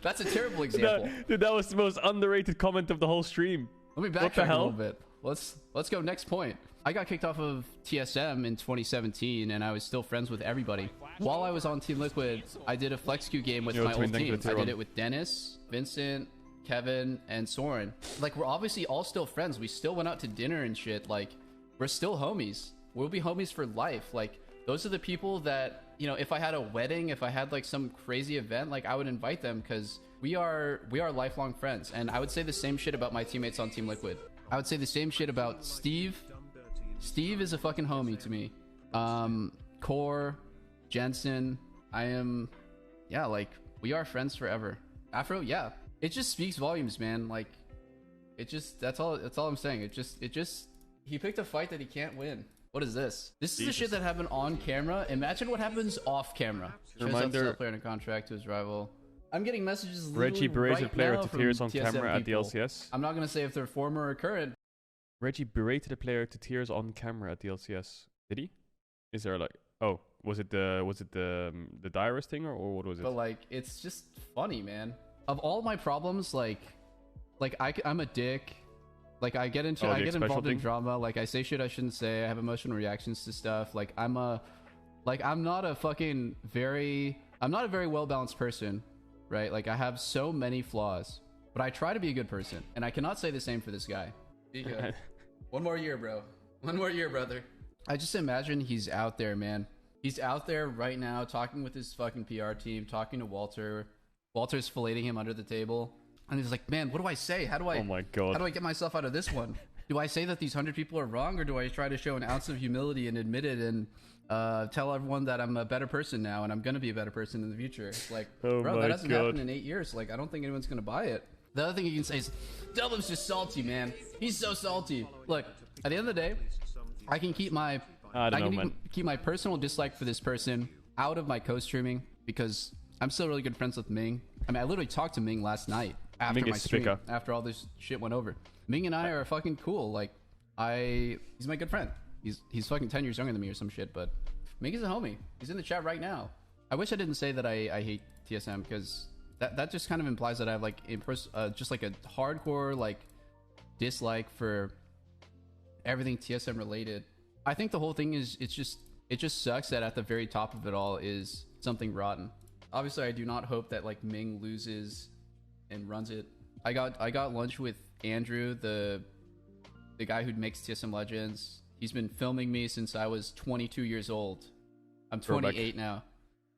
that's a terrible example. Dude, that was the most underrated comment of the whole stream. Let me backtrack a little bit. Let's go next point. I got kicked off of TSM in 2017, and I was still friends with everybody. While I was on Team Liquid, I did a flex queue game with my old team. I did it with Dennis, Vincent, Kevin, and Soren. Like, we're obviously all still friends. We still went out to dinner and shit. Like, we're still homies. We'll be homies for life. Like, those are the people that, you know, if I had a wedding, if I had like some crazy event, like I would invite them because we are lifelong friends. And I would say the same shit about my teammates on Team Liquid. I would say the same shit about Steve. Steve is a fucking homie to me. Core, Jensen, like we are friends forever. Afro, yeah. It just speaks volumes, man. Like that's all I'm saying. It just he picked a fight that he can't win. What is this? This is the shit that happened on camera. Imagine what happens off camera. Reminder: player in a contract to his rival. I'm getting messages. Reggie berated player to tears on camera at the LCS. I'm not gonna say if they're former or current. Reggie berated a player to tears on camera at the LCS. Did he? Is there like? Oh, was it the diarist thing or what was it? But like, it's just funny, man. Of all my problems, like I'm a dick. Like I get involved in drama. Like I say shit I shouldn't say. I have emotional reactions to stuff. Like I'm not a very well balanced person, right? Like I have so many flaws, but I try to be a good person, and I cannot say the same for this guy. One more year, bro. One more year, brother. I just imagine he's out there, man. He's out there right now talking with his fucking PR team, talking to Walter. Walter's filleting him under the table. And he's like, man, what do I say? How do I, Oh my God. How do I get myself out of this one? Do I say that these 100 people are wrong, or do I try to show an ounce of humility and admit it and tell everyone that I'm a better person now and I'm going to be a better person in the future? Like, Oh bro, my that hasn't God. happened in 8 years. Like, I don't think anyone's going to buy it. The other thing you can say is, Doublelift's just salty, man. He's so salty. Look, at the end of the day, I can keep my I don't know, man. keep my personal dislike for this person out of my co-streaming because I'm still really good friends with Ming. I mean, I literally talked to Ming last night after Ming my is stream, Spica. after all this shit went over. Ming and I are fucking cool. Like, he's my good friend. He's fucking 10 years younger than me or some shit, but Ming is a homie. He's in the chat right now. I wish I didn't say that I hate TSM because that just kind of implies that I have like just like a hardcore like dislike for everything TSM related. I think the whole thing is it just sucks that at the very top of it all is something rotten. Obviously, I do not hope that like Ming loses and runs it. I got lunch with Andrew, the guy who makes TSM Legends. He's been filming me since I was 22 years old. I'm 28 now.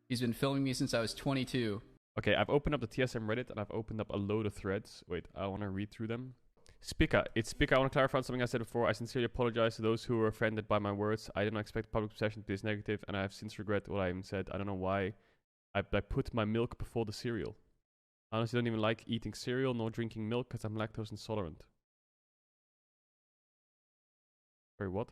He's been filming me since I was 22. Okay, I've opened up the TSM Reddit and I've opened up a load of threads. Wait, I want to read through them. Spica, it's Spica. I want to clarify something I said before. I sincerely apologize to those who were offended by my words. I did not expect public perception to be this negative, and I have since regret what I even said. I don't know why I put my milk before the cereal. I honestly don't even like eating cereal nor drinking milk because I'm lactose intolerant. Sorry, what?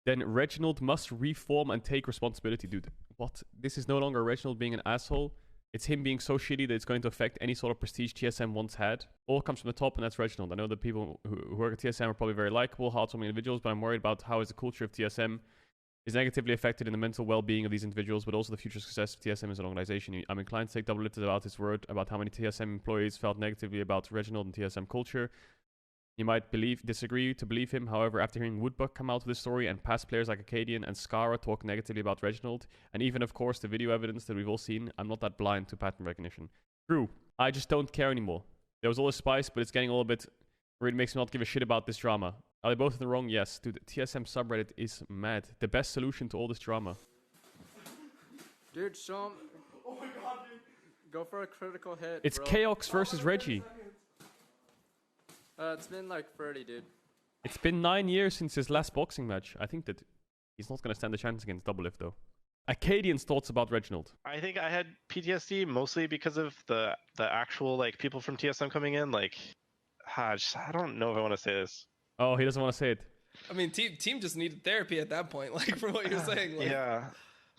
Then Reginald must reform and take responsibility, dude. What? This is no longer Reginald being an asshole. It's him being so shitty that it's going to affect any sort of prestige TSM once had. All comes from the top, and that's Reginald. I know the people who work at TSM are probably very likable, heartwarming individuals, but I'm worried about how is the culture of TSM is negatively affected in the mental well-being of these individuals, but also the future success of TSM as an organization. I'm inclined to take Doublelift about his word about how many TSM employees felt negatively about Reginald and TSM culture. You might disagree to believe him. However, after hearing Woodbuck come out with this story and past players like Acadian and Skara talk negatively about Reginald, and even, of course, the video evidence that we've all seen, I'm not that blind to pattern recognition. True. I just don't care anymore. There was all this spice, but it's getting a little bit... really makes me not give a shit about this drama. Are they both in the wrong? Yes. Dude, the TSM subreddit is mad. The best solution to all this drama. Dude, show him. Oh my god, dude. Go for a critical hit, It's bro. Chaos versus Regi. It's been like 30, dude. It's been 9 years since his last boxing match. I think that he's not going to stand a chance against Doublelift, though. Acadian's thoughts about Reginald. I think I had PTSD mostly because of the actual like people from TSM coming in. Like, I don't know if I want to say this. Oh, he doesn't want to say it. I mean, team just needed therapy at that point. Like, from what you're saying. Like, Yeah.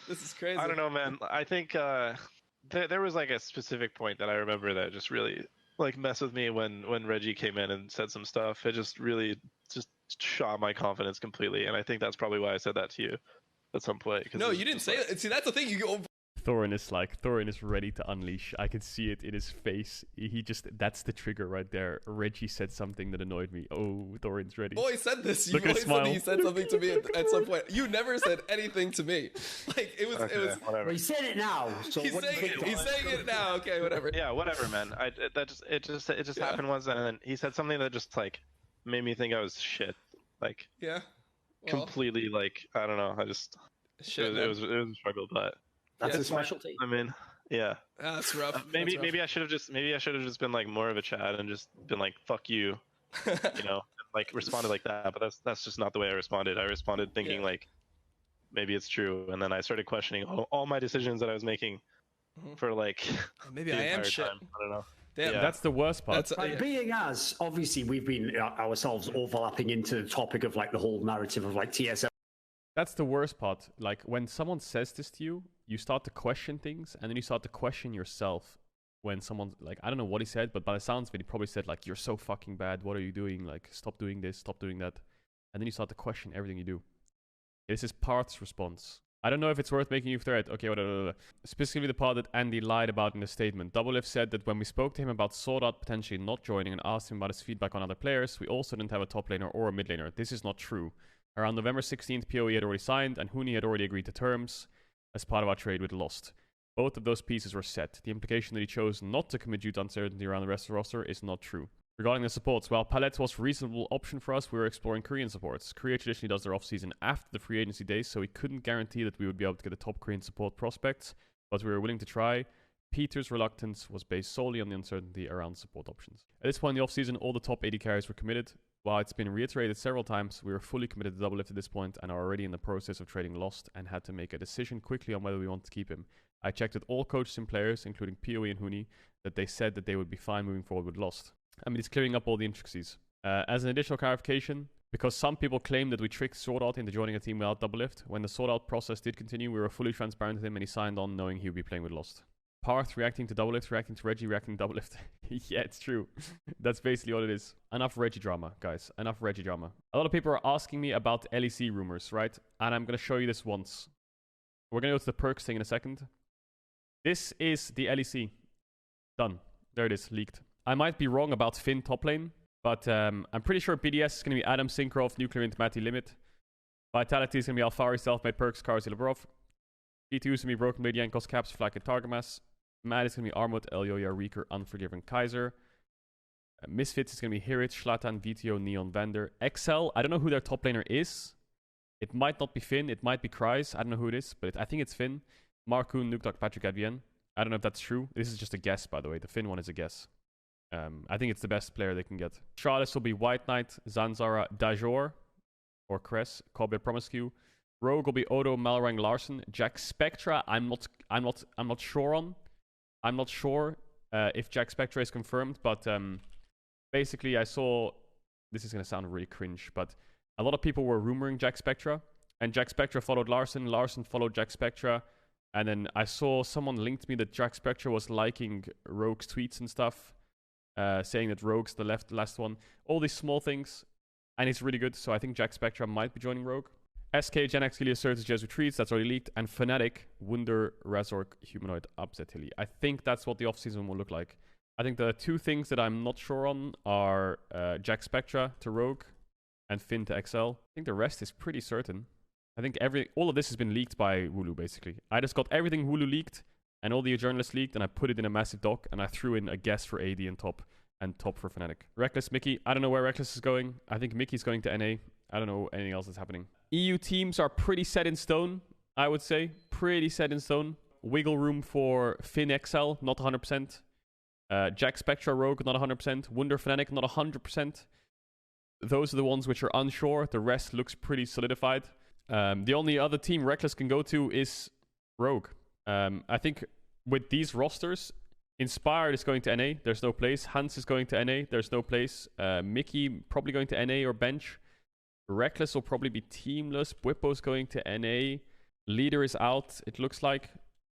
This is crazy. I don't know, man. I think there was like a specific point that I remember that just really like messed with me when Regi came in and said some stuff. It just really just shot my confidence completely, and I think that's probably why I said that to you at some point. No, you didn't say it. See, that's the thing. You go. Thorin is ready to unleash. I can see it in his face. That's the trigger right there. Regi said something that annoyed me. Oh, Thorin's ready. Boy said this. You Look at always his said smile. that he said something to me at some point. You never said anything to me. Like, it was. Whatever. Well, he said it now. So He's saying it. He's saying it now. Okay, whatever. Yeah, whatever, man. It just happened once, and then he said something that just like made me think I was shit. Like, yeah. Well, completely like I don't know. I just shit, it was a struggle, but that's a specialty. I mean, yeah. That's rough. Maybe I should have just been like more of a Chad and just been like fuck you, you know, like responded like that. But that's just not the way I responded. I responded thinking like maybe it's true, and then I started questioning all my decisions that I was making for like maybe the I am entire shit. time. I don't know. Damn. Yeah. That's the worst part. Like being as obviously we've been ourselves overlapping into the topic of like the whole narrative of like TSM. That's the worst part. Like, when someone says this to you, you start to question things, and then you start to question yourself. When someone, like, I don't know what he said, but by the sounds of it, he probably said, like, you're so fucking bad. What are you doing? Like, stop doing this, stop doing that. And then you start to question everything you do. This is Part's response. I don't know if it's worth making you threat. Okay, whatever. Specifically the part that Andy lied about in the statement. Doublelift said that when we spoke to him about Sword potentially not joining and asked him about his feedback on other players, we also didn't have a top laner or a mid laner. This is not true. Around November 16th, PoE had already signed, and Huni had already agreed to terms as part of our trade with Lost. Both of those pieces were set. The implication that he chose not to commit due to uncertainty around the rest of the roster is not true. Regarding the supports, while Palette was a reasonable option for us, we were exploring Korean supports. Korea traditionally does their off-season after the free agency days, so we couldn't guarantee that we would be able to get the top Korean support prospects, but we were willing to try. Peter's reluctance was based solely on the uncertainty around support options. At this point in the off-season, all the top 80 carries were committed. While it's been reiterated several times, we were fully committed to Doublelift at this point and are already in the process of trading Lost and had to make a decision quickly on whether we want to keep him. I checked with all coaches and players, including PoE and Huni, that they said that they would be fine moving forward with Lost. I mean, it's clearing up all the intricacies. As an additional clarification, because some people claim that we tricked Sword Out into joining a team without Doublelift, when the Sword Out process did continue, we were fully transparent with him and he signed on knowing he would be playing with Lost. Parth reacting to Doublelift, reacting to Regi, reacting to Doublelift. Yeah, it's true. That's basically what it is. Enough Regi drama, guys. Enough Regi drama. A lot of people are asking me about LEC Rumours, right? And I'm going to show you this once. We're going to go to the Perkz thing in a second. This is the LEC. Done. There it is, leaked. I might be wrong about Finn top lane, but I'm pretty sure BDS is going to be Adam Synchroff, Nuclear Int, Matty Limit. Vitality is going to be Alfari, Selfmade, Perkz, Karzi, Labrov. G2 is going to be Broken Blade, Yankos, Caps, Flak, and Targamas. Mad is going to be Armut, Elyoya, Reeker, Unforgiven, Kaiser. Misfits is going to be Hirit, Shlatan, VTO, Neon, Vander. XL, I don't know who their top laner is. It might not be Finn, it might be Kryze. I don't know who it is, but I think it's Finn. Marcoon, Nuktak, Patrick Advien. I don't know if that's true. This is just a guess, by the way. The Finn one is a guess. I think it's the best player they can get. Charles will be White Knight, Zanzara, Dajor, or Cress, Kobe Promiscu. Rogue will be Odo, Malrang, Larsen. Jack Spectra, I'm not sure on. I'm not sure if Jack Spectra is confirmed, but basically I saw, this is going to sound really cringe, but a lot of people were rumoring Jack Spectra, and Jack Spectra followed Larsen, Larsen followed Jack Spectra, and then I saw someone linked me that Jack Spectra was liking Rogue's tweets and stuff, saying that Rogue's the last one. All these small things, and it's really good, so I think Jack Spectra might be joining Rogue. SK, Gen X, Helios, Certus, Jesu Retreats, that's already leaked, and Fnatic, Wunder, Razork, Humanoid, Upset Hilly. I think that's what the off-season will look like. I think the two things that I'm not sure on are Jack Spectra to Rogue and Finn to XL. I think the rest is pretty certain. I think all of this has been leaked by Wooloo, basically. I just got everything Wooloo leaked and all the journalists leaked, and I put it in a massive doc, and I threw in a guess for AD and top for Fnatic. Reckless Mickey, I don't know where Reckless is going. I think Mickey's going to NA. I don't know anything else that's happening. EU teams are pretty set in stone, I would say. Pretty set in stone. Wiggle room for Finn XL, not 100%. Jack Spectra Rogue, not 100%. Wunder Fnatic, not 100%. Those are the ones which are unsure. The rest looks pretty solidified. The only other team Reckless can go to is Rogue. I think with these rosters, Inspired is going to NA. There's no place. Hans is going to NA. There's no place. Mickey probably going to NA or bench. Reckless will probably be teamless. Bwippo's going to NA. Leader is out, it looks like.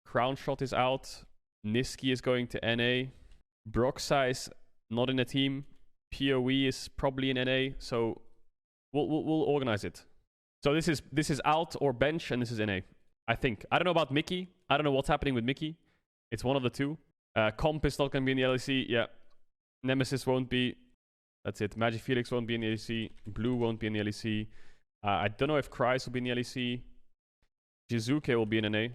Crownshot is out. Niski is going to NA. Broxai not in a team. PoE is probably in NA. So we'll organize it. So this is out or bench, and this is NA. I think. I don't know about Mickey. I don't know what's happening with Mickey. It's one of the two. Comp is not going to be in the LEC. Yeah. Nemesis won't be. That's it. Magic Felix won't be in the LEC. Blue won't be in the LEC. I don't know if Kryze will be in the LEC. Jizuke will be in NA.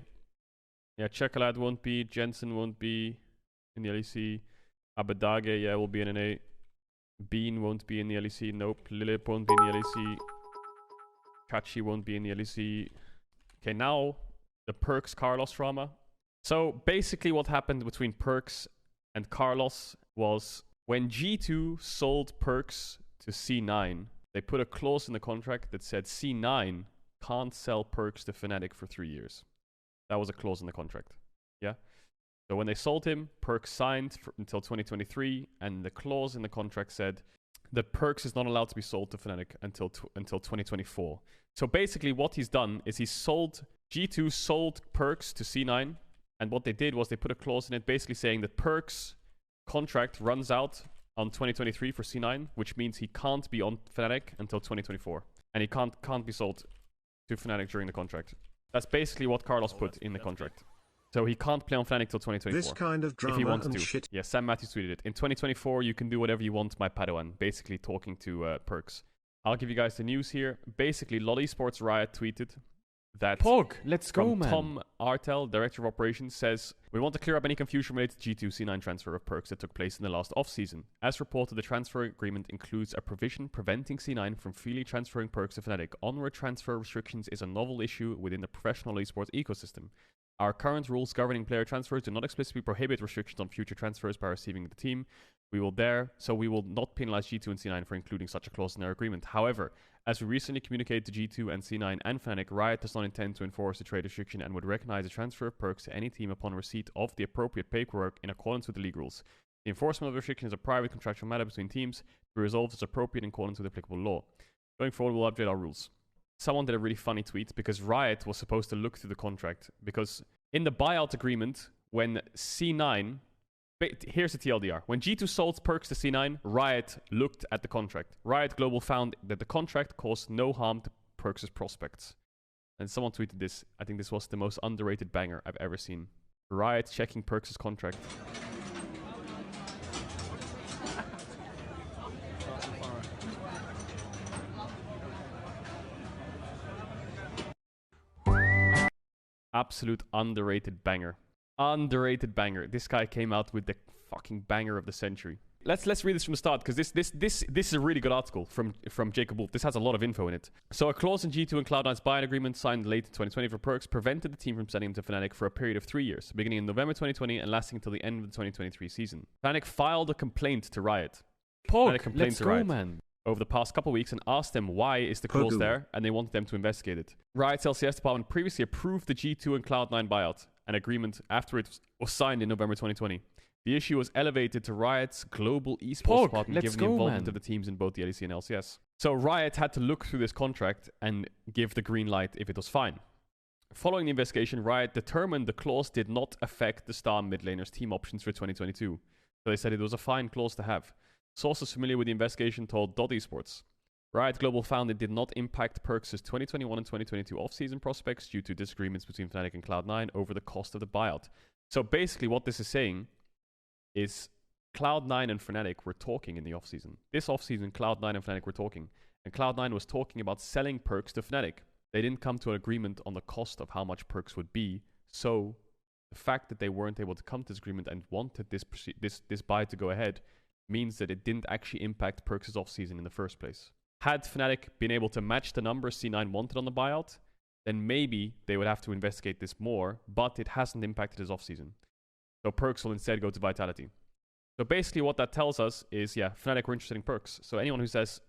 Yeah, Chocolate won't be. Jensen won't be in the LEC. Abadage, yeah, will be in NA. Bean won't be in the LEC. Nope. Lilip won't be in the LEC. Kachi won't be in the LEC. Okay, now the Perkz Carlos drama. So basically what happened between Perkz and Carlos was when G2 sold Perkz to C9, they put a clause in the contract that said C9 can't sell Perkz to Fnatic for 3 years. That was a clause in the contract. Yeah. So when they sold him, Perkz signed until 2023, and the clause in the contract said that Perkz is not allowed to be sold to Fnatic until 2024. So basically what he's done is G2 sold Perkz to C9, and what they did was they put a clause in it basically saying that Perkz contract runs out on 2023 for C9, which means he can't be on Fnatic until 2024, and he can't be sold to Fnatic during the contract. That's basically what Carlos put in the contract. So he can't play on Fnatic till 2024. This kind of drama if he wanted and to. shit. Yeah, Sam Matthews tweeted it. In 2024, you can do whatever you want, my Padawan. Basically talking to Perkz. I'll give you guys the news here. Basically, LoL Esports Riot tweeted that let's go, man. Tom Artel, Director of Operations, says, "We want to clear up any confusion related to G2 C9 transfer of Perkz that took place in the last off-season. As reported, the transfer agreement includes a provision preventing C9 from freely transferring Perkz to Fnatic. Onward transfer restrictions is a novel issue within the professional esports ecosystem. Our current rules governing player transfers do not explicitly prohibit restrictions on future transfers by receiving the team. We will not penalize G2 and C9 for including such a clause in their agreement. However, as we recently communicated to G2 and C9 and Fnatic, Riot does not intend to enforce the trade restriction and would recognize the transfer of Perkz to any team upon receipt of the appropriate paperwork in accordance with the league rules. The enforcement of the restriction is a private contractual matter between teams to be resolved as appropriate in accordance with applicable law. Going forward, we'll update our rules." Someone did a really funny tweet because Riot was supposed to look through the contract, because in the buyout agreement, when C9... Here's the TLDR. When G2 sold Perkz to C9, Riot looked at the contract. Riot Global found that the contract caused no harm to Perkz' prospects. And someone tweeted this. I think this was the most underrated banger I've ever seen. Riot checking Perkz' contract. Absolute underrated banger. Underrated banger. This guy came out with the fucking banger of the century. Let's read this from the start, because this is a really good article from Jacob Wolf. This has a lot of info in it. So a clause in G2 and Cloud9's buyout agreement signed late in 2020 for Perkz prevented the team from sending him to Fnatic for a period of 3 years, beginning in November 2020 and lasting until the end of the 2023 season. Fnatic filed a complaint to Riot. Let's go, man. Over the past couple of weeks and asked them why is the clause there, and they wanted them to investigate it. Riot's LCS department previously approved the G2 and Cloud9 buyout, an agreement after it was signed in November 2020. The issue was elevated to Riot's global esports department, given the involvement of the teams in both the LEC and LCS. So Riot had to look through this contract and give the green light if it was fine. Following the investigation, Riot determined the clause did not affect the star mid laners' team options for 2022. So they said it was a fine clause to have. Sources familiar with the investigation told Esports. Riot Global found it did not impact Perkz' 2021 and 2022 off-season prospects due to disagreements between Fnatic and Cloud9 over the cost of the buyout. So basically what this is saying is Cloud9 and Fnatic were talking in the off-season. This off-season, Cloud9 and Fnatic were talking. And Cloud9 was talking about selling Perkz to Fnatic. They didn't come to an agreement on the cost of how much Perkz would be. So the fact that they weren't able to come to this agreement and wanted this buy to go ahead means that it didn't actually impact Perkz' off-season in the first place. Had Fnatic been able to match the numbers C9 wanted on the buyout, then maybe they would have to investigate this more, but it hasn't impacted his off-season. So Perkz will instead go to Vitality. So basically what that tells us is, yeah, Fnatic were interested in Perkz. So anyone who says,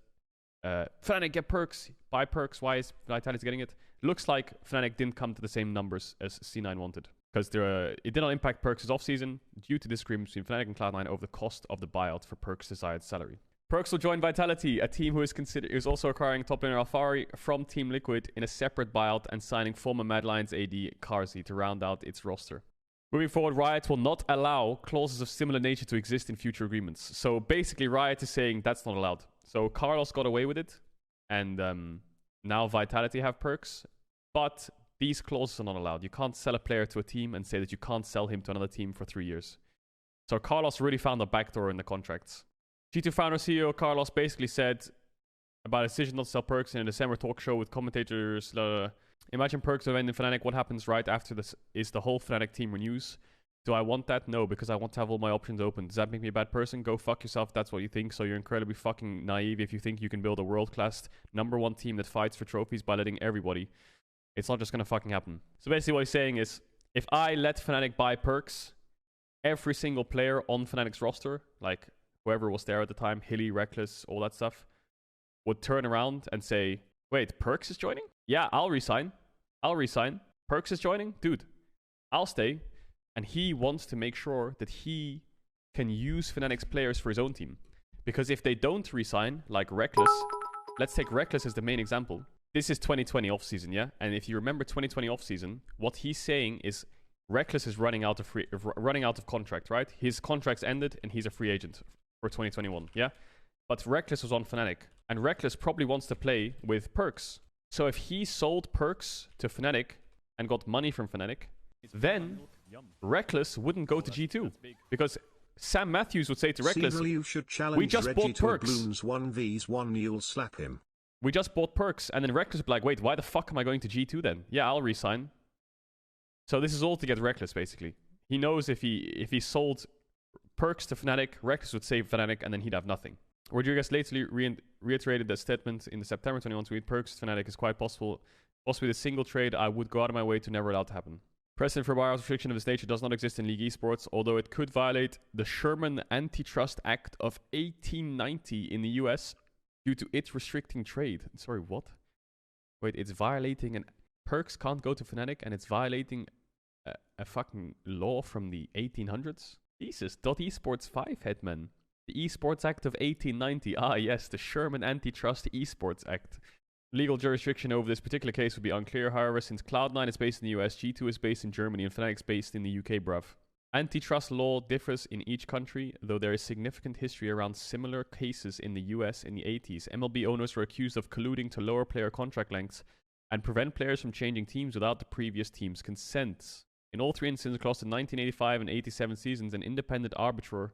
Fnatic get Perkz, buy Perkz, why is Vitality getting it? Looks like Fnatic didn't come to the same numbers as C9 wanted. Because it did not impact Perkz' off-season due to disagreements between Fnatic and Cloud9 over the cost of the buyout for Perkz' desired salary. Perkz will join Vitality, a team who is also acquiring top laner Alfari from Team Liquid in a separate buyout and signing former Mad Lions AD Caedrel to round out its roster. Moving forward, Riot will not allow clauses of similar nature to exist in future agreements. So basically, Riot is saying that's not allowed. So Carlos got away with it, and now Vitality have Perkz, but these clauses are not allowed. You can't sell a player to a team and say that you can't sell him to another team for 3 years. So Carlos really found a backdoor in the contracts. G2 founder CEO Carlos basically said about a decision not to sell Perkz in a December talk show with commentators. Imagine Perkz event in Fnatic. What happens right after this is the whole Fnatic team renews. Do I want that? No, because I want to have all my options open. Does that make me a bad person? Go fuck yourself. That's what you think. So you're incredibly fucking naive if you think you can build a world-class #1 team that fights for trophies by letting everybody. It's not just going to fucking happen. So basically what he's saying is, if I let Fnatic buy Perkz, every single player on Fnatic's roster, like whoever was there at the time, Hilly, Reckless, all that stuff, would turn around and say, wait, Perkz is joining? Yeah, I'll resign. Perkz is joining? Dude, I'll stay. And he wants to make sure that he can use Fnatic's players for his own team. Because if they don't resign, like Reckless, let's take Reckless as the main example. This is 2020 off-season, yeah? And if you remember 2020 off-season, what he's saying is Reckless is running out of contract, right? His contract's ended and he's a free agent for 2021, yeah? But Reckless was on Fnatic. And Reckless probably wants to play with Perkz. So if he sold Perkz to Fnatic and got money from Fnatic, then Reckless wouldn't go to G2. Because Sam Matthews would say to Reckless, Caedrel, you should challenge we just Regi bought to a Perkz. Bloons 1v1, you'll slap him. We just bought Perkz, and then Reckless would be like, wait, why the fuck am I going to G2 then? Yeah, I'll resign. So this is all to get Reckless, basically. He knows if he sold Perkz to Fnatic, Reckless would save Fnatic, and then he'd have nothing. Rodriguez lately reiterated that statement in the September 21 tweet. Perkz to Fnatic is quite possibly the single trade I would go out of my way to never allow to happen. Precedent for buyout restriction of this nature does not exist in League Esports, although it could violate the Sherman Antitrust Act of 1890 in the US due to it restricting trade. Sorry, what? Wait, it's violating an... Perkz can't go to Fnatic and it's violating a fucking law from the 1800s? Jesus, .esports 5 headman. The Esports Act of 1890. Ah, yes, the Sherman Antitrust Esports Act. Legal jurisdiction over this particular case would be unclear, however, since Cloud9 is based in the US, G2 is based in Germany, and Fnatic is based in the UK, bruv. Antitrust law differs in each country, though there is significant history around similar cases in the US in the 80s. MLB owners were accused of colluding to lower player contract lengths and prevent players from changing teams without the previous team's consent. In all three instances across the 1985 and 87 seasons, an independent arbitrator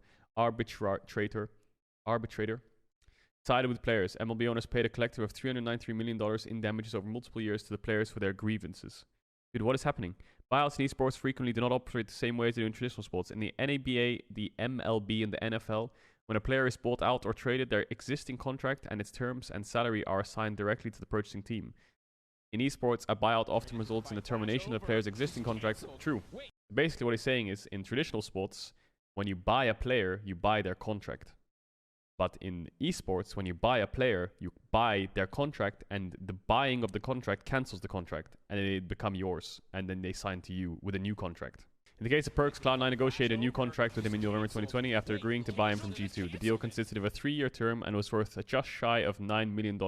sided with players. MLB owners paid a collective of $393 million in damages over multiple years to the players for their grievances. Dude, what is happening? Buyouts in esports frequently do not operate the same way as they do in traditional sports. In the NBA, the MLB, and the NFL, when a player is bought out or traded, their existing contract and its terms and salary are assigned directly to the purchasing team. In esports, a buyout often results in the termination of the player's existing contract. True. Basically what he's saying is, in traditional sports, when you buy a player, you buy their contract. But in esports, when you buy a player, you buy their contract, and the buying of the contract cancels the contract, and they become yours, and then they sign to you with a new contract. In the case of Perkz, Cloud9 negotiated a new contract with him in November 2020 after agreeing to buy him from G2. The deal consisted of a 3-year term and was worth just shy of $9 million.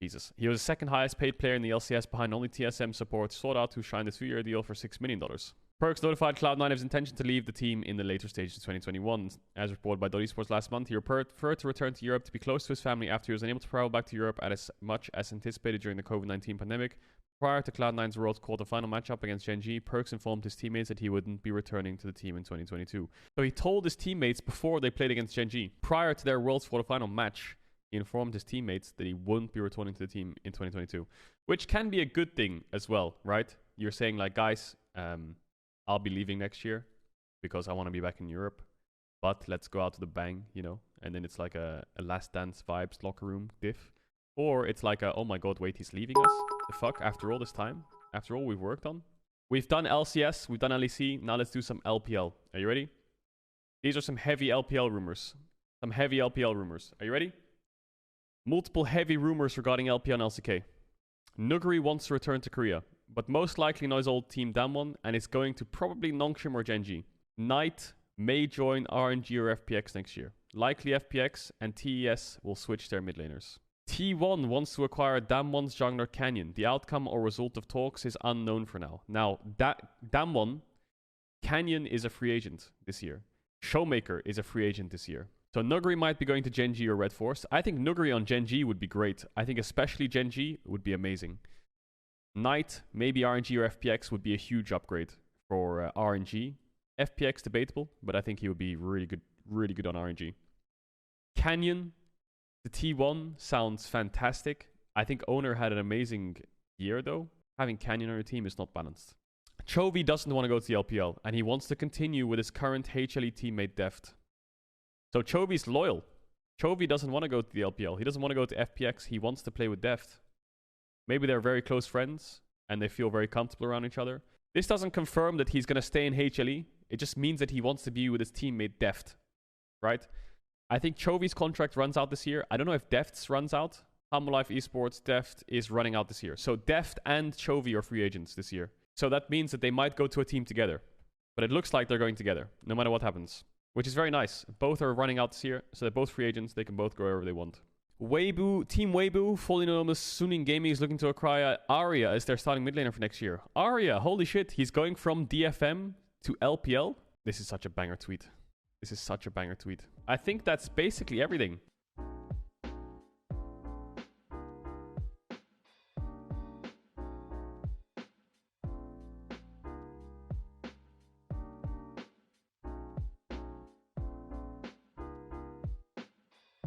Jesus. He was the second highest paid player in the LCS behind only TSM support Sword Out, who signed a 3-year deal for $6 million. Perkz notified Cloud9 of his intention to leave the team in the later stages of 2021. As reported by .esports last month, he preferred to return to Europe to be close to his family after he was unable to travel back to Europe as much as anticipated during the COVID-19 pandemic. Prior to Cloud9's World quarter-final matchup against Gen G, Perkz informed his teammates that he wouldn't be returning to the team in 2022. So he told his teammates before they played against Gen G, prior to their World quarter-final match, he informed his teammates that he wouldn't be returning to the team in 2022. Which can be a good thing as well, right? You're saying like, guys, I'll be leaving next year because I want to be back in Europe. But let's go out to the bang, you know? And then it's like a Last Dance vibes locker room diff. Or it's like a, oh my god, wait, he's leaving us? The fuck? After all this time? After all we've worked on? We've done LCS, we've done LEC, now let's do some LPL. Are you ready? These are some heavy LPL rumors. Some heavy LPL rumors. Are you ready? Multiple heavy rumors regarding LPL and LCK. Nuguri wants to return to Korea, but most likely not his old team Damwon, and is going to probably Nongshim or Genji. Knight may join RNG or FPX next year. Likely FPX, and TES will switch their mid laners. T1 wants to acquire Damwon's jungler Canyon. The outcome or result of talks is unknown for now. Now, Damwon, Canyon is a free agent this year. Showmaker is a free agent this year. So Nuguri might be going to Gen G or Red Force. I think Nuguri on Gen G would be great. I think especially Gen G would be amazing. Knight, maybe RNG or FPX would be a huge upgrade for RNG. FPX debatable, but I think he would be really good on RNG. Canyon, the T1 sounds fantastic. I think Owner had an amazing year though. Having Canyon on your team is not balanced. Chovy doesn't want to go to the LPL, and he wants to continue with his current HLE teammate Deft. So Chovy's loyal. Chovy doesn't want to go to the LPL. He doesn't want to go to FPX. He wants to play with Deft. Maybe they're very close friends and they feel very comfortable around each other. This doesn't confirm that he's going to stay in HLE. It just means that he wants to be with his teammate Deft. Right? I think Chovy's contract runs out this year. I don't know if Deft's runs out. Humble Life Esports, Deft is running out this year. So Deft and Chovy are free agents this year. So that means that they might go to a team together. But it looks like they're going together, no matter what happens. Which is very nice. Both are running out this year, so they're both free agents. They can both go wherever they want. Weibo, Team Weibo, fully anonymous Suning Gaming is looking to acquire Arya as their starting mid laner for next year. Arya, holy shit, he's going from DFM to LPL. This is such a banger tweet. This is such a banger tweet. I think that's basically everything.